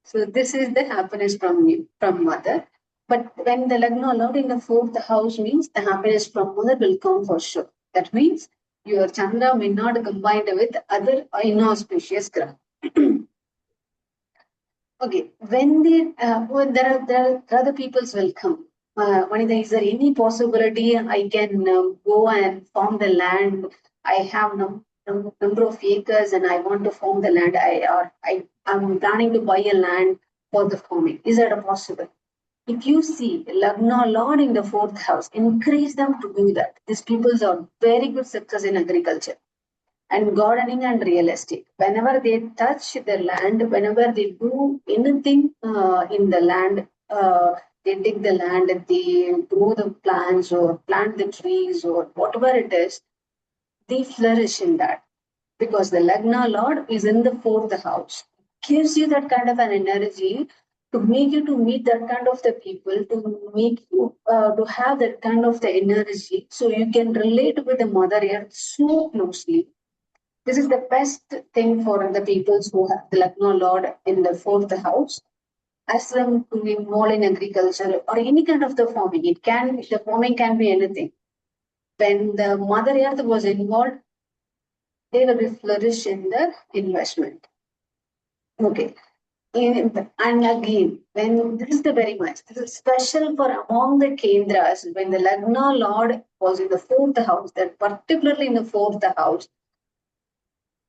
So this is the happiness from you, from mother. But when the Lagna allowed in the fourth house means the happiness from mother will come for sure. That means your Chandra may not combine with other inauspicious graha. Okay, when there are other people's welcome. Vanita, is there any possibility I can go and farm the land? I have number of acres and I want to farm the land. I'm planning to buy a land for the farming. Is that a possible? If you see Lagna Lord in the fourth house, encourage them to do that. These peoples are very good success in agriculture and gardening and real estate. Whenever they touch the land, whenever they do anything in the land, they dig the land, they grow the plants or plant the trees or whatever it is, they flourish in that because the Lagna Lord is in the fourth house. Gives you that kind of an energy to make you to meet that kind of the people, to make you to have that kind of the energy, so you can relate with the Mother Earth so closely. This is the best thing for the peoples who have the Lagna Lord in the fourth house. Ask them to be more in agriculture or any kind of the farming. The farming can be anything. When the Mother Earth was involved, they will be flourish in the investment. Okay. And again, when this is the very much, this is special for among the Kendras, when the Lagna Lord was in the fourth house, that particularly in the fourth house,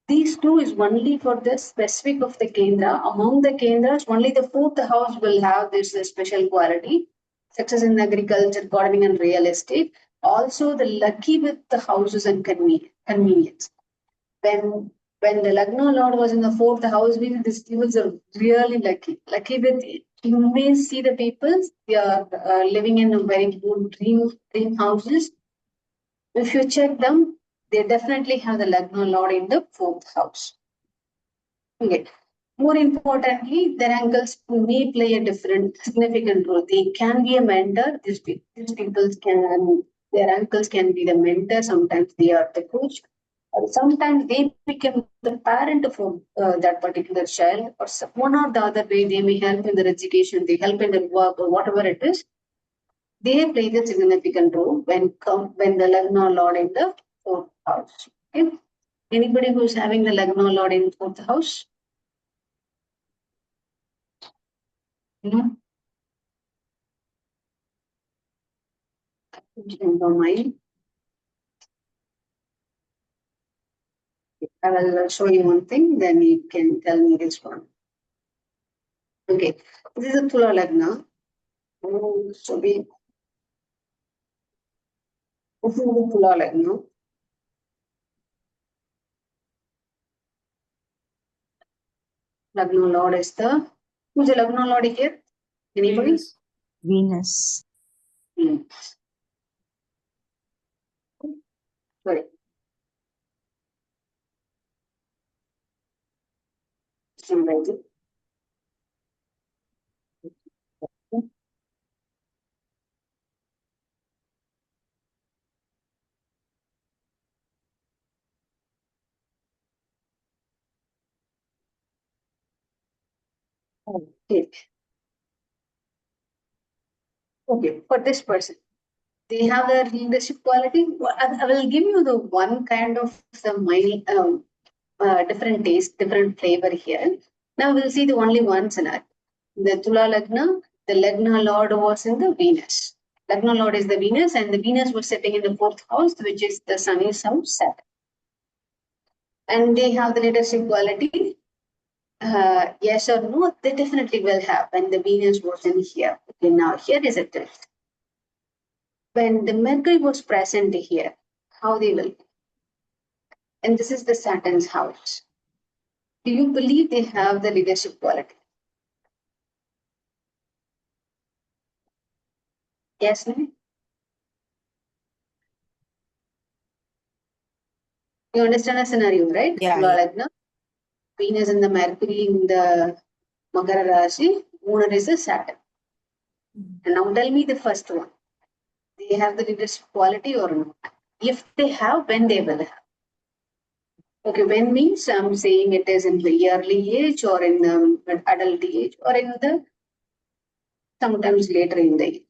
these two is only for the specific of the Kendra. Among the Kendras, only the fourth house will have this special quality. Success in agriculture, gardening, and real estate. Also, the lucky with the houses and convenience. When the Lagna Lord was in the fourth house, these people are really lucky. Lucky with you may see the people, they are living in a very good dream houses. If you check them, they definitely have the Lagna Lord in the fourth house. Okay. More importantly, their uncles may play a different significant role. They can be a mentor. These people can, their uncles can be the mentor. Sometimes they are the coach. Or sometimes they become the parent for that particular child, or one or the other way they may help in their education, they help in their work or whatever it is. They play the significant role when the Lagna Lord in the fourth house. Okay. Anybody who's having the Lagna Lord in fourth house? No? Don't mind. I will show you one thing, then you can tell me this one. Okay, this is a Tula Lagna. So this is the Tula Lagna. Lagna Lord is who's the Lagna Lord here? Anybody? Venus. Venus. Sorry. Summarize it. Okay. Okay, for this person, they have a leadership quality. I will give you the one kind of the mild, different taste, different flavor here. Now we'll see the only one scenario. The Tula Lagna, the Lagna Lord was in the Venus. Lagna Lord is the Venus, and the Venus was sitting in the fourth house, which is the Sunny's house 7. and they have the leadership quality, yes or no, they definitely will have when the Venus was in here. Okay, now here is a twist. When the Mercury was present here, how they will be? And this is the Saturn's house. Do you believe they have the leadership quality? Yes, no? You understand the scenario, right? Yeah, Tula yeah. Lagna, Venus and the Mercury in the Makara Rashi, Moon is a Saturn. And now tell me the first one. They have the leadership quality or not? If they have, when they will have. Okay, when means I'm saying it is in the early age or in the adult age or in the sometimes later in the age.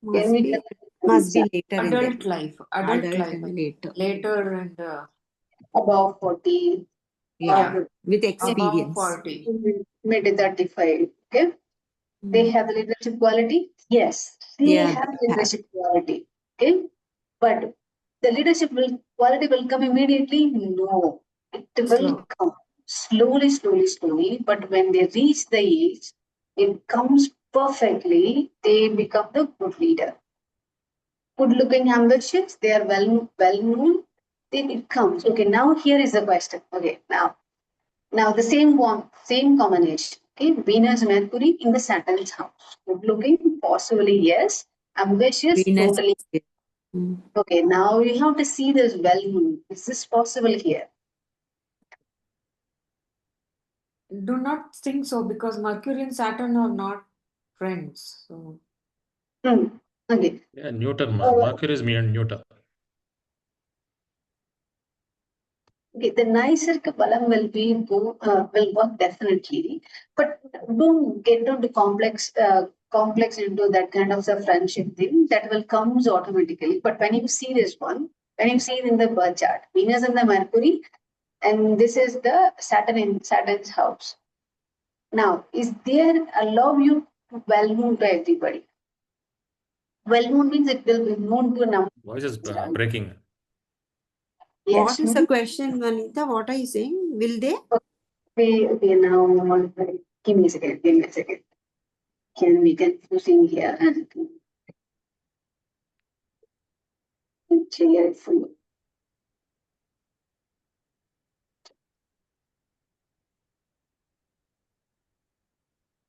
Can Must we be tell must be later in Adult the life, adult adult life, and later. later and above 40 Yeah, or with above experience. 40. mid 35? Okay, they have the leadership quality. Yes, they Yeah, have they have. leadership quality. Okay, but the leadership quality will come immediately. No, it will Slow. come slowly, slowly, slowly. But when they reach the age, it comes perfectly. They become the good leader. Good looking, ambitious. They are well known. Then it comes. Okay, now here is the question. Okay, now the same one, same combination. Okay, Venus, Mercury in the Saturn's house. Good looking, possibly yes. Ambitious, Venus. totally. Mm. Okay, now you have to see this well known. Is this possible here? Do not think so because Mercury and Saturn are not friends. So Hmm. Okay. Yeah, neuter. Uh, Mercury is neuter. Okay, the Naisarka Balam will be will work definitely, but don't get into complex into that kind of the friendship thing that will comes automatically. But when you see this one, when you see it in the birth chart, Venus and the Mercury, and this is the Saturn in Saturn's house. Now, is there allow you to well known to everybody? Well known means it will be known to a number. Voice is breaking. Yes. What is the question, Vanita? What are you saying? Will they? Okay, now give me a second. Give me a second. Can be confusing here. Cheerful.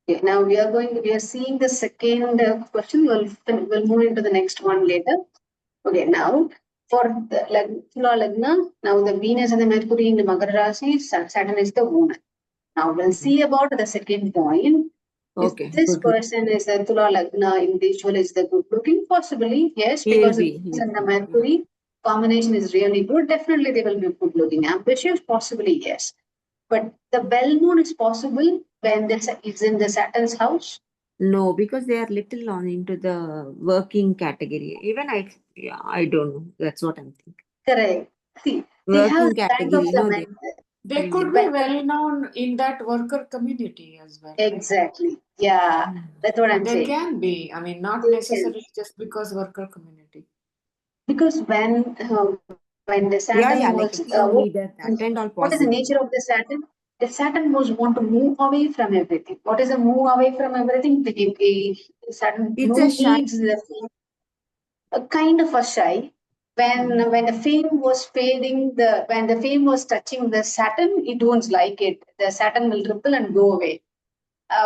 Okay, now we are seeing the second question. We'll move into the next one later. Okay, now for the Lagna, now the Venus and the Mercury in the Makara Rasi, Saturn is the woman. Now we'll see about the second point. Okay, If this good. person is the Tula Lagna individual is the good looking, possibly, yes, He'll because the be. Venus and the Yeah. Mercury combination is really good. Definitely they will be good looking. Ambitious, possibly, yes. But the well known is possible when it's in the Saturn's house. No, because they are little on into the working category. Even I don't know. That's what I'm thinking. Correct. See, they have Working kind of category, the they. they could be well known in that worker community as well, right? exactly. Yeah, that's what I'm They saying. can be. I mean, not They can. necessarily just because worker community. Because when the Yeah, Saturn yeah, like a was team leader, that and all what is the possible. nature of the Saturn? The Saturn was want to move away from everything. What is a move away from everything? The Saturn It's no a shy. needs the a kind of a shy. When the fame was fading, when the fame was touching the Saturn, it won't like it. The Saturn will ripple and go away.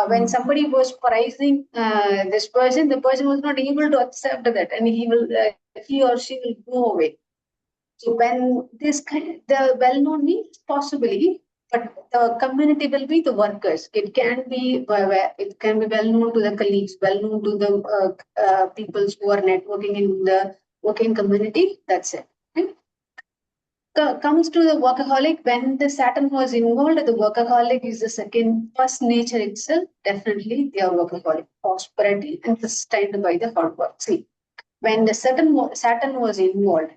When somebody was praising this person, the person was not able to accept that, and he or she will go away. So when the well-known means possibly, but the community will be the workers. It can be well known to the colleagues, well known to the peoples who are networking in the working community. That's it. Okay? Comes to the workaholic. When the Saturn was involved, the workaholic is the first nature itself. Definitely, they are workaholic, prosperity and sustained by the hard work. See, when the Saturn was involved,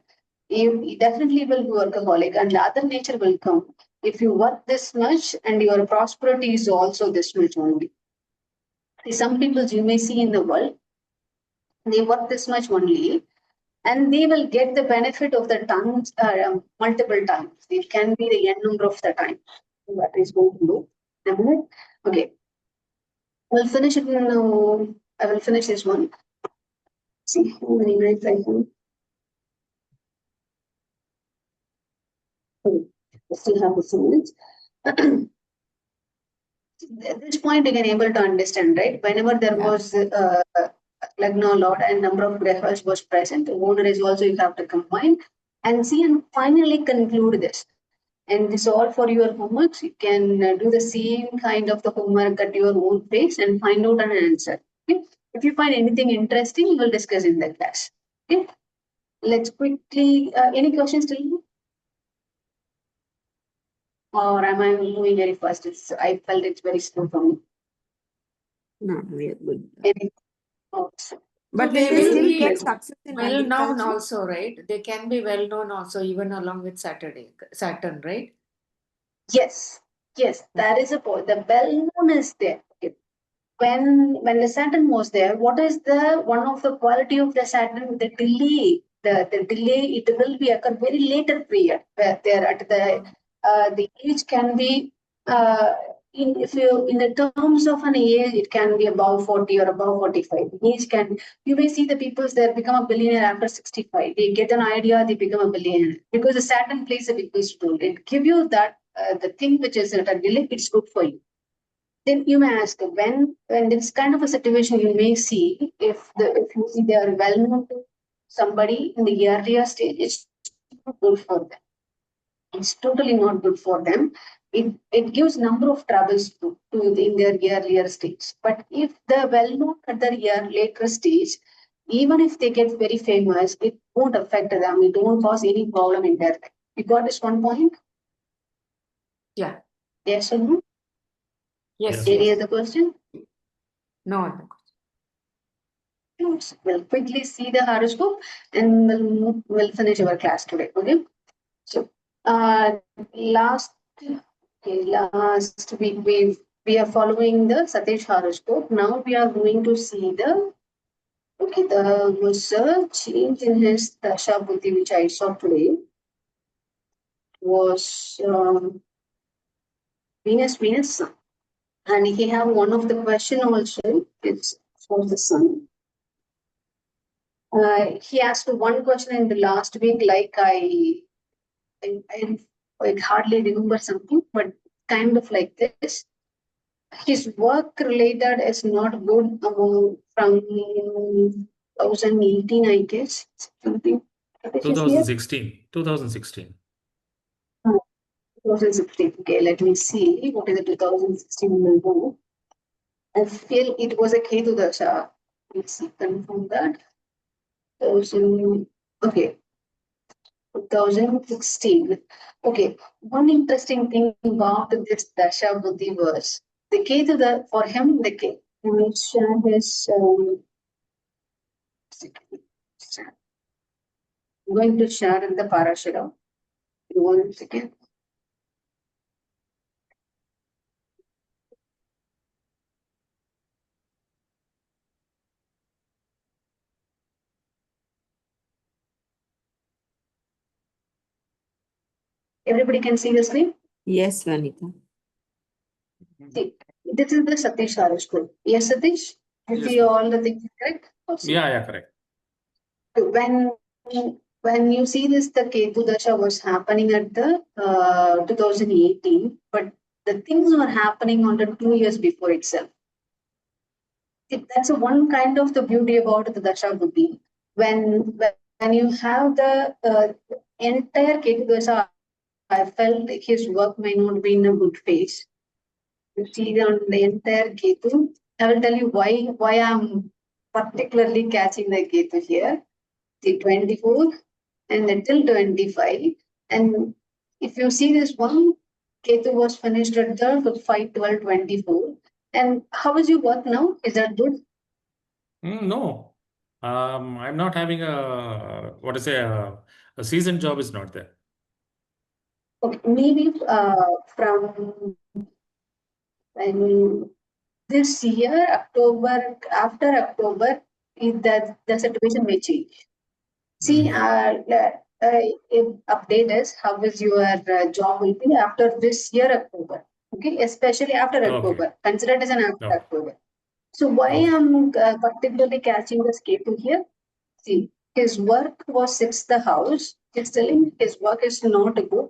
you definitely will be workaholic, and the other nature will come. If you work this much and your prosperity is also this much only. See, some people you may see in the world, they work this much only, and they will get the benefit of the tons multiple times. It can be the n number of the times that is going to do. A minute. Okay, we'll finish it now. I will finish this one. See how many minutes I have. Okay, I still have a few minutes. At this point, you can able to understand, right? Whenever there Yeah. was Lagna Lord and number of grahas was present, the owner is also you have to combine and see and finally conclude this. And this all for your homeworks. You can do the same kind of the homework at your own pace and find out an answer. Okay? If you find anything interesting, we will discuss in the class. Okay. Let's quickly. Any questions till now? Or am I moving very fast? I felt it's very slow for me. No, we are good. Any thoughts? But So we they will will still be get success in well known agriculture. also, right? They can be well known also, even along with Saturn, right? Yes, yes, that is a point. The bell known is there. Okay. When the Saturn was there, what is the one of the quality of the Saturn? The delay. The delay, it will be occur very later period where there at the age can be if you in the terms of an age, it can be above 40 or above 45. Age can you may see the peoples there become a billionaire after 65. They get an idea, they become a billionaire because the Saturn plays a big role. It give you that the thing which is at a delay, it's good for you. Then you may ask when this kind of a situation you may see if you see they are well known to somebody in the earlier stage, it's not good for them. It's totally not good for them. It gives number of troubles in their earlier stage. But if they're well known at their later stage, even if they get very famous, it won't affect them. It won't cause any problem in their life. You got this one point? Yeah. Yes or no? Yes. Any Yes. other question? No. We'll quickly see the horoscope and we'll finish our class today. Okay. So last week we are following the Satish horoscope. Now we are going to see the change in his Dasha Buddhi, which I saw today, was Venus Sun. And he have one of the question also, it's for the Sun. He asked one question in the last week, like I hardly remember something, but kind of like this. His work related is not good from 2018, I guess. Something. This is here. 2016. 2016. Okay, let me see what is the 2016 will do. I feel it was a Ketu Dasha. Let's see, confirm that. Okay, 2016. Okay, one interesting thing about this Dasha Buddhi was the Ketu, for him, the Ketu. Let me share his. I'm going to share in the Parashara. One second. Everybody can see the screen? Yes, Vanita. See, this is the Satish horoscope. Yes, Satish? You Yes, see ma'am. all the things correct? Also. Yeah, correct. When you see this, the Ketu Dasha was happening at the 2018, but the things were happening on the 2 years before itself. That's a one kind of the beauty about the Dasha Buddhi. When you have the entire Ketu Dasha, I felt his work may not be in a good phase. You see on the entire Ketu. I will tell you why I'm particularly catching the Ketu here. The 24 and until 25. And if you see this one, Ketu was finished at the 5, 12, 24. And how is your work now? Is that good? No, I'm not having a season job is not there. Okay, maybe from this year, October, after October, that the situation may change. See, update us how is your job will be after this year October. Okay, especially after Okay. October. Consider it as an after Okay. October. So why Okay. I'm particularly catching the Ketu here? See, his work was sixth house. It's telling his work is not good.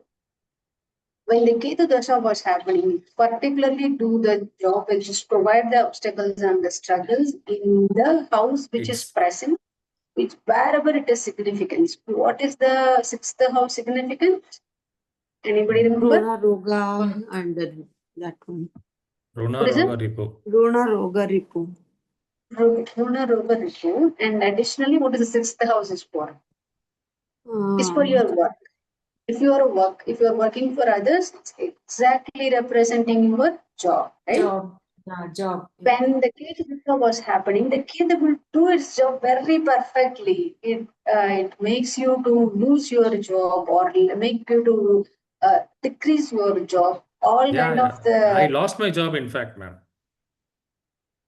When the Ketu Dasha was happening, particularly do the job which is provide the obstacles and the struggles in the house which is It's present, which wherever it is significance. What is the sixth house significance? Anybody remember? Rona Roga and that one. Runa What is it? Roga Ripu. Rona Roga Ripu. Runa Roga Rishu. And additionally, what is the sixth house is for? Is for your work. If you are working for others, it's exactly representing your job, right? Job. Yeah, job. Yeah. When the Ketu was happening, the Ketu will do its job very perfectly. It makes you to lose your job or make you to decrease your job. All Yeah, kind yeah. of the I lost my job, in fact, ma'am.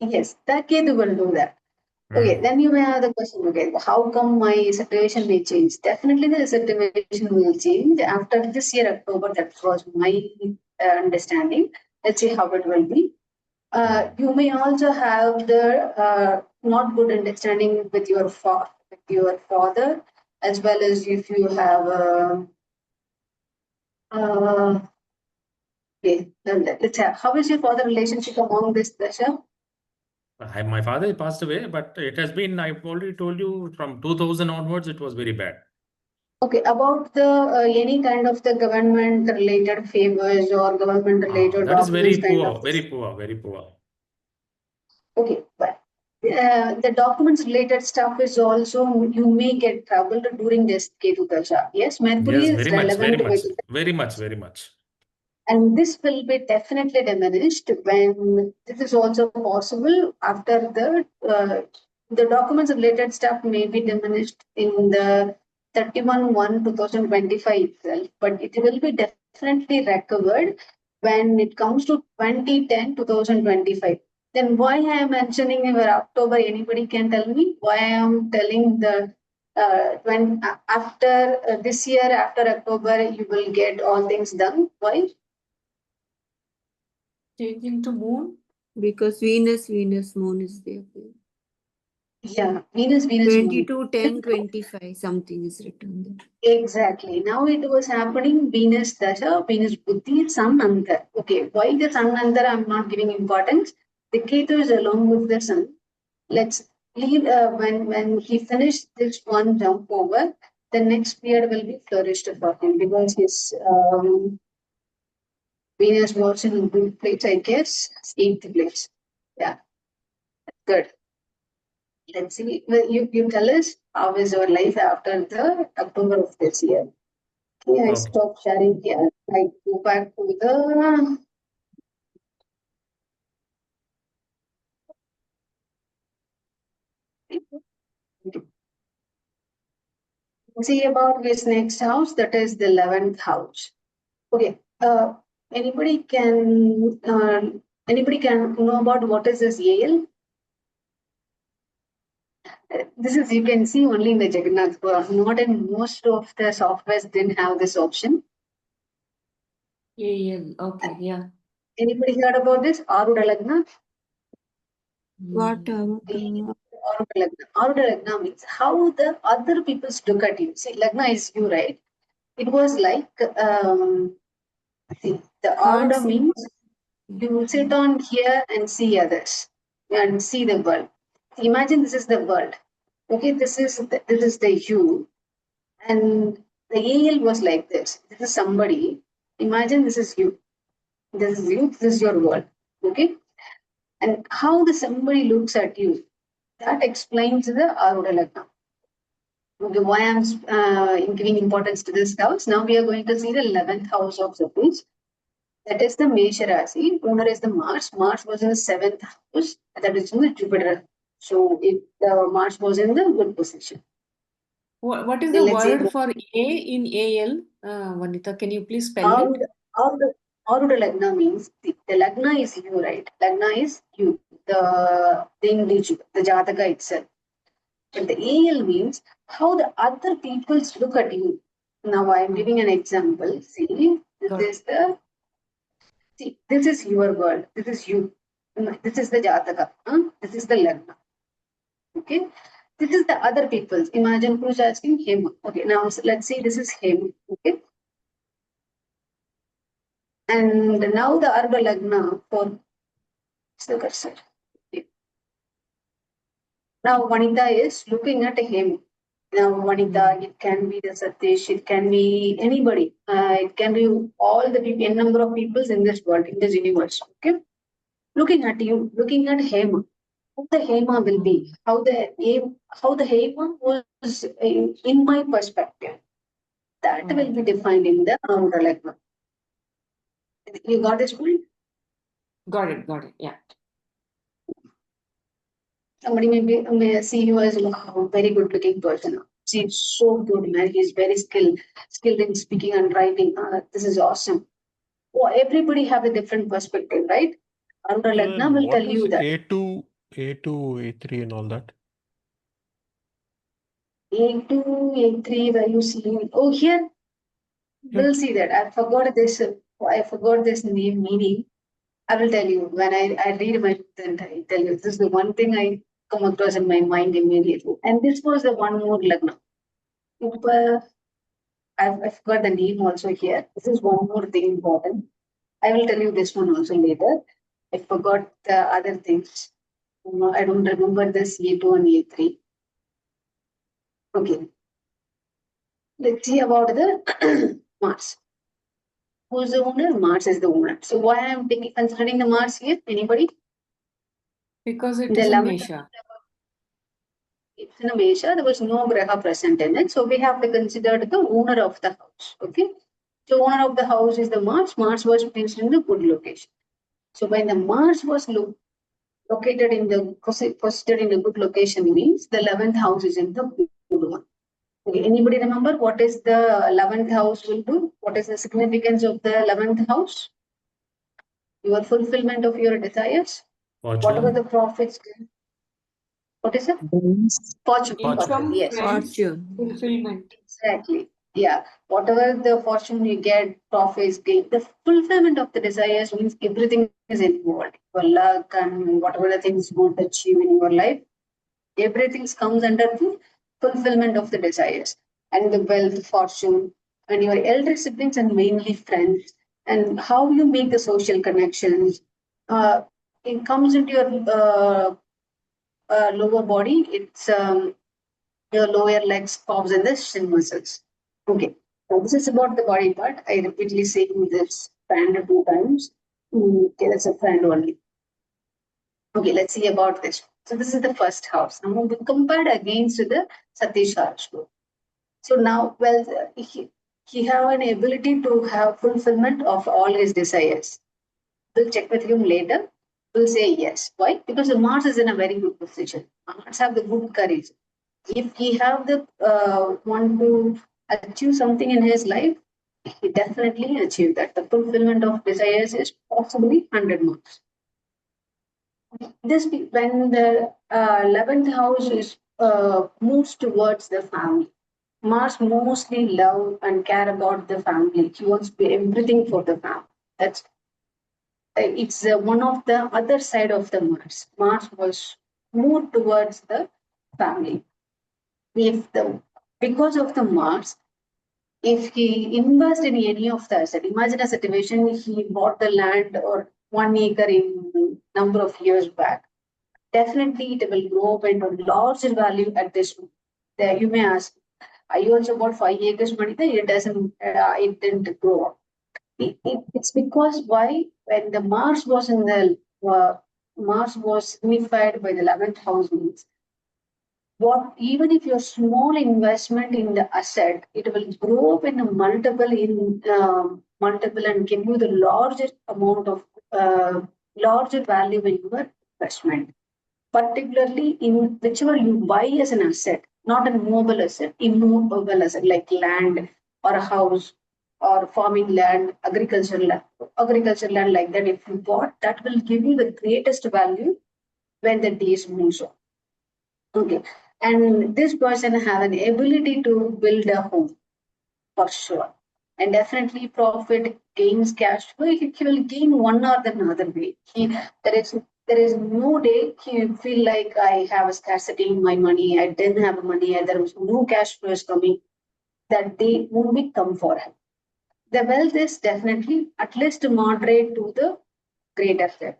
yes, the Ketu will do that. Okay, then you may have the question, okay, how come my situation may change? Definitely the situation will change after this year, October. That was my understanding. Let's see how it will be. You may also have the not good understanding with your father, as well as if you have okay, let's have how is your father relationship among this Dasha? My father passed away, but it has been, I've already told you, from 2000 onwards, it was very bad. Okay, about the any kind of the government related favors or government related That is documents very kind of poor, very poor, very poor. okay, but the documents related stuff is also you may get troubled during this Ketu Dasha. Yes, Mercury Yes, is very much, very relevant much, with very much, very much. and this will be definitely diminished when this is also possible after the documents related stuff may be diminished in the 31/1/2025 itself, but it will be definitely recovered when it comes to 2010/2025. Then why I am mentioning your October? Anybody can tell me why I am telling the when after this year after October you will get all things done? Why? Changing to moon. Because Venus, moon is there. Yeah, Venus, moon. 22, 10, 25, something is written there. Exactly. Now it was happening Venus Dasha, Venus Buddhi, Sun Antar. Okay, why the Sun Antar I'm not giving importance. The Ketu is along with the Sun. Let's leave when he finished this one jump over, the next period will be flourished for him because his Venus was in good place, I guess, eighth place. Yeah, good. Let's see. Well, you tell us how is your life after the October of this year. Okay, I Okay. stop sharing here. I go back to the see about his next house. That is the 11th house. Okay. Anybody can know about what is this Yale? This is you can see only in the Jagannath Puram. Not in most of the softwares didn't have this option. AL. Okay, yeah. Anybody heard about this? Aruda Lagna? What? Aruda Lagna. Aruda Lagna means how the other people look at you. See, Lagna is you, right? It was like see, the Can't Aruda see. means you sit on here and see others and see the world. Imagine this is the world. Okay, this is the you, and the AL was like this. This is somebody. Imagine this is you. This is you. This is your world. Okay, and how the somebody looks at you that explains the Aruda Lagna. Okay, why I'm giving importance to this house. Now we are going to see the 11th house of Saturn. That is the Mesha Rasi. Owner is the Mars. Mars was in the 7th house. That is in the Jupiter. So Mars was in the good position. What is Okay, the let's see. word for A in AL? Vanita, can you please spell it? Aruda Lagna means the Lagna is you, right? Lagna is you, the individual, the Jataka itself. But the AL means how the other peoples look at you. Now I am giving an example. See, Got this is the this is your world. This is you. This is the Jataka. This is the Lagna. Okay. This is the other people's. Imagine who's asking him. Okay. Now let's see. This is him. Okay. And now the Arba Lagna for the cursor. Okay. Now Vanita is looking at him. Now Vanita, it can be the Satish, it can be anybody. It can be all the people, n number of peoples in this world, in this universe. Okay. Looking at you, looking at Hema. How the Hema will be, how the Hema was in my perspective. That will be defined in the outer Lagna. You got this point? Got it. Yeah. Somebody may see you as a very good looking person. Seems so good, man. He's very skilled in speaking and writing. This is awesome. Oh, everybody have a different perspective, right? Outer Lagna will What tell is you that. A2, A2, A3 and all that? A2, A3, where you see, oh, here, we'll see that. I forgot this name meaning. I will tell you when I read my then I tell you this is the one thing I come across in my mind immediately. And this was the one more Lagna. I forgot the name also here. This is one more thing important. I will tell you this one also later. I forgot the other things. I don't remember this A2 and A3. Okay. Let's see about the Mars. Who's the owner? Mars is the owner. So why I am considering the Mars here? Anybody? Because it In the is a 11th Mesha. it's in a Mesha, there was no Graha present in it. So we have to consider the owner of the house. Okay. So owner of the house is the Mars. Mars was placed in the good location. So when the Mars was located in the posited in a good location means the 11th house is in the good one. Okay. Anybody remember what is the 11th house will do? What is the significance of the 11th house? Your fulfillment of your desires. Whatever Fortune. the profits. What is it? Fortune. Income, Yes. friends, Fortune. fulfillment. Exactly. Yeah. Whatever the fortune you get, profits, gain, the fulfillment of the desires means everything is involved. Your luck and whatever the things you want to achieve in your life, everything comes under the fulfillment of the desires and the wealth, fortune, and your elder siblings and mainly friends, and how you make the social connections. It comes into your lower body. It's your lower legs, calves, and the shin muscles. Okay. Now this is about the body part. I repeatedly saying this friend 2 times. Okay, that's a friend only. Okay, let's see about this. So this is the first house. Now we compared against the Satish house. So now, well, he have an ability to have fulfillment of all his desires. We'll check with him later. We'll say yes. Why? Because the Mars is in a very good position. Mars have the good courage. If he have the want to achieve something in his life, he definitely achieve that. The fulfillment of desires is possibly 100 marks. This when the 11th house is moves towards the family. Mars mostly love and care about the family. He wants to be everything for the family. That's it's one of the other side of the Mars. Mars was moved towards the family. If the because of the Mars, if he invests in any of the asset, imagine a situation he bought the land or 1 acre in number of years back. Definitely, it will grow up into larger value at this. There, you may ask, I also bought 5 acres, money. It didn't grow up. It's because why when the Mars was signified by the 11th house means what even if your small investment in the asset, it will grow up in a multiple and give you the larger amount of larger value in your investment. Particularly in whichever you buy as an asset, not a mobile asset, immovable asset like land or a house or farming land, agricultural land like that. If you bought, that will give you the greatest value when the days moves on. Okay. And this person have an ability to build a home for sure. And definitely profit gains cash flow. He will gain one or the another way. There is no day he will feel like I have a scarcity in my money. I didn't have money. And there was no cash flows coming. That day won't be come for him. The wealth is definitely at least moderate to the greater level.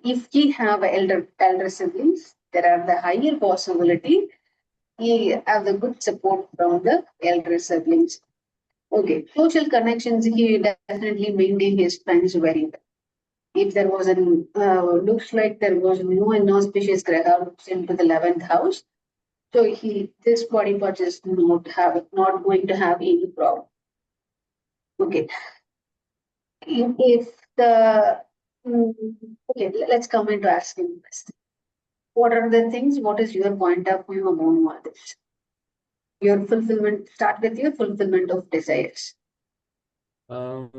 If he have elder siblings, there are the higher possibility he have the good support from the elder siblings. Okay, social connections, he definitely maintain his friends very well. If there was an looks like there was no inauspicious graha into the 11th house, so this body part is not going to have any problem. Okay, if the okay, let's come into asking this. What are the things? What is your point of view on all this? Your fulfillment. Start with your fulfillment of desires. That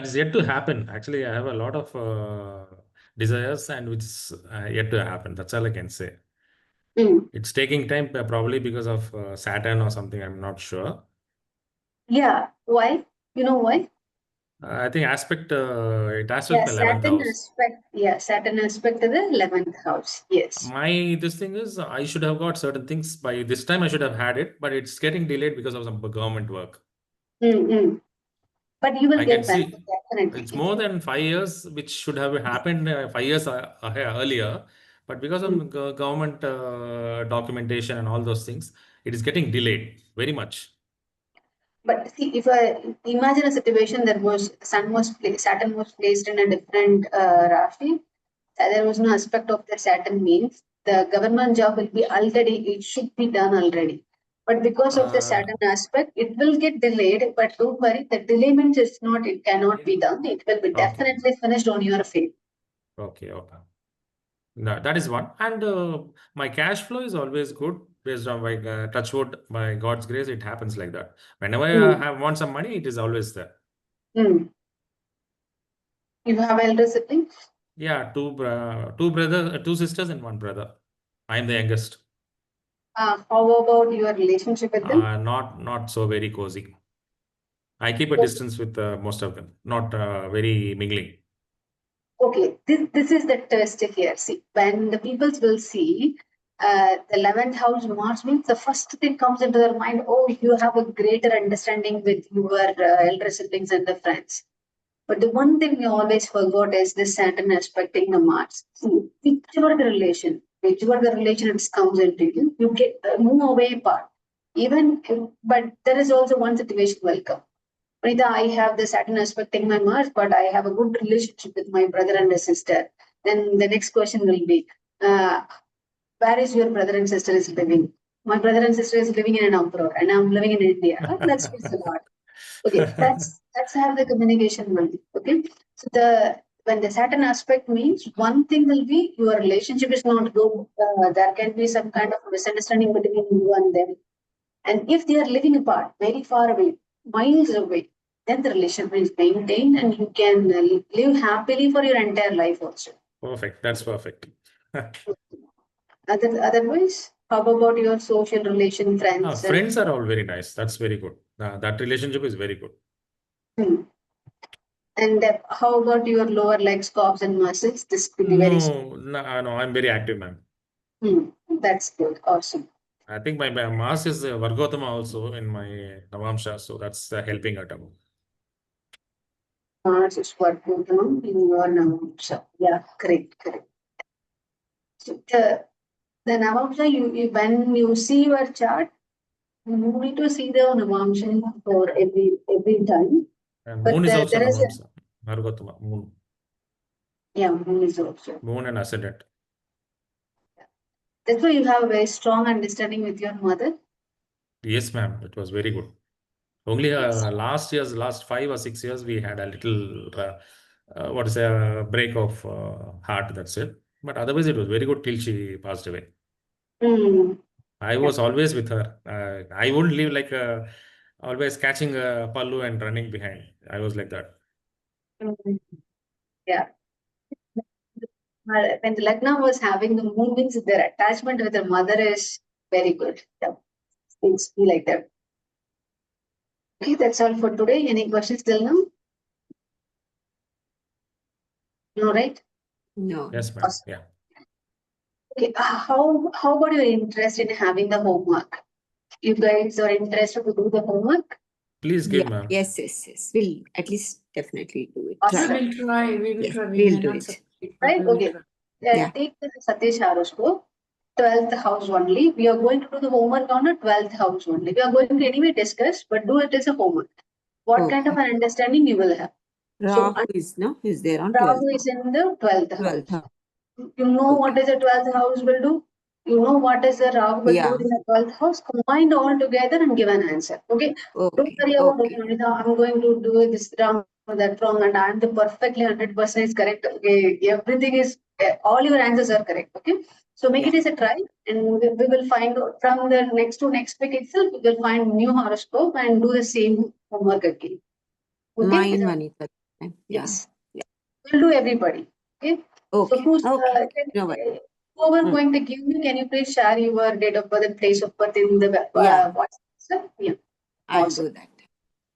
is yet to happen. Actually, I have a lot of desires and which is yet to happen. That's all I can say. Mm. It's taking time, probably because of Saturn or something. I'm not sure. Yeah. Why? You know why? I think it has with Yeah, my 11th house. Saturn aspect to the 11th house. Yes. This thing is, I should have got certain things by this time. I should have had it, but it's getting delayed because of some government work. Mm-mm. But you will I can get benefit see definitely. it's more than 5 years, which should have happened 5 years earlier. But because of government documentation and all those things, it is getting delayed very much. But see, if I imagine a situation that Saturn was placed in a different Rashi, there was no aspect of the Saturn means the government job will be already, it should be done already. But because of the Uh, Saturn aspect, it will get delayed. But don't worry, the delay means it cannot be done. It will be okay, definitely finished on your fate. okay. No, that is one. And my cash flow is always good based on my touch wood, by God's grace, it happens like that. Whenever I Mm. want some money, it is always there. Mm. You have elder siblings? Yeah, two sisters and one brother. I'm the youngest. How about your relationship with them? Not so very cozy. I keep a Okay, distance with most of them, not very mingling. okay. This is the twist here. See, when the peoples will see the 11th house Mars means the first thing comes into their mind, oh, you have a greater understanding with your elder siblings and the friends. But the one thing we always forgot is the Saturn aspecting the Mars. See, whichever the relation it comes into you, you get move away apart. But there is also one situation welcome. Rita, I have the Saturn aspecting my Mars, but I have a good relationship with my brother and a sister. Then the next question will be, uh, where is your brother and sister is living? My brother and sister is living in an abroad, and I'm living in India. That's means a lot. Okay, that's how the communication will be. Okay, so when the Saturn aspect means one thing will be your relationship is not good. There can be some kind of misunderstanding between you and them. And if they are living apart, very far away, miles away, then the relationship is maintained and you can live happily for your entire life also. Perfect. That's perfect. Otherwise, how about your social relation, friends, and Friends are all very nice. That's very good. That relationship is very good. hmm. And how about your lower legs, calves, and muscles? This could be very No, I'm very active, man. hmm. That's good. Awesome. I think my Mars is Vargotama also in my Navamsha, so that's helping out. Mars is what goes on in your Navamsa. Yeah, correct. So the Navamsa, when you see your chart, you need to see the Navamsa for every time. And But Moon is also there is a Navamsa. Vargotama, Moon. yeah, moon is also. Moon and Ascendant. That's why you have a very strong understanding with your mother. Yes, ma'am. It was very good. Only Yes. last 5 or 6 years, we had a little, what is a break of heart. That's it. But otherwise, it was very good till she passed away. Mm. I Yeah. was always with her. I wouldn't live like always catching a pallu and running behind. I was like that. Mm. Yeah. when the Lagna was having the moon, means their attachment with their mother is very good. Yeah. Things be like that. Okay, that's all for today. Any questions till now? No, right? No. Yes, ma'am. Awesome. Yeah. Okay, how about your interest in having the homework? You guys are interested to do the homework? Please give, Yeah. ma'am. Yes. We'll at least definitely do it. Awesome. Try. We will try. We will Yes, try. We we'll may do not it. succeed, but Right? we will Okay. try. Yeah. Take the Satish horoscope, 12th house only. We are going to do the homework on the 12th house only. We are going to anyway discuss, but do it as a homework. What kind of Okay. an understanding you will have? So, Rahu is there on Rahu 12th. is in the 12th 12th house. house. You know what Okay. is the 12th house will do? You know what is the Rahu will do Yeah. in the 12th house? Combine all together and give an answer. Okay? Don't Okay. worry about, Okay. okay, Anita, I'm going to do this wrong or that wrong, and I'm the perfectly 100% is correct. Okay, everything is, all your answers are correct. Okay? So make Yeah. it as a try, and we will find from the next to next week itself, we will find new horoscope and do the same homework again. Okay? Mine, Vanita. Yeah. Yes. We'll do everybody. Okay? So Okay. who's Okay. No worries. whoever Mm. going to give me, can you please share your date of birth and place of birth in the Yeah. WhatsApp? Yeah. I'll Awesome. do that.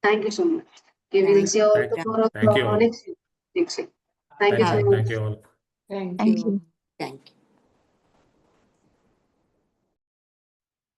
Thank you so much. Okay, we'll Thank see you all Thank- tomorrow Thank you all. next week. Next week. Thank you Thank so you. much. Thank you all. Thank Thank you. you. Thank you.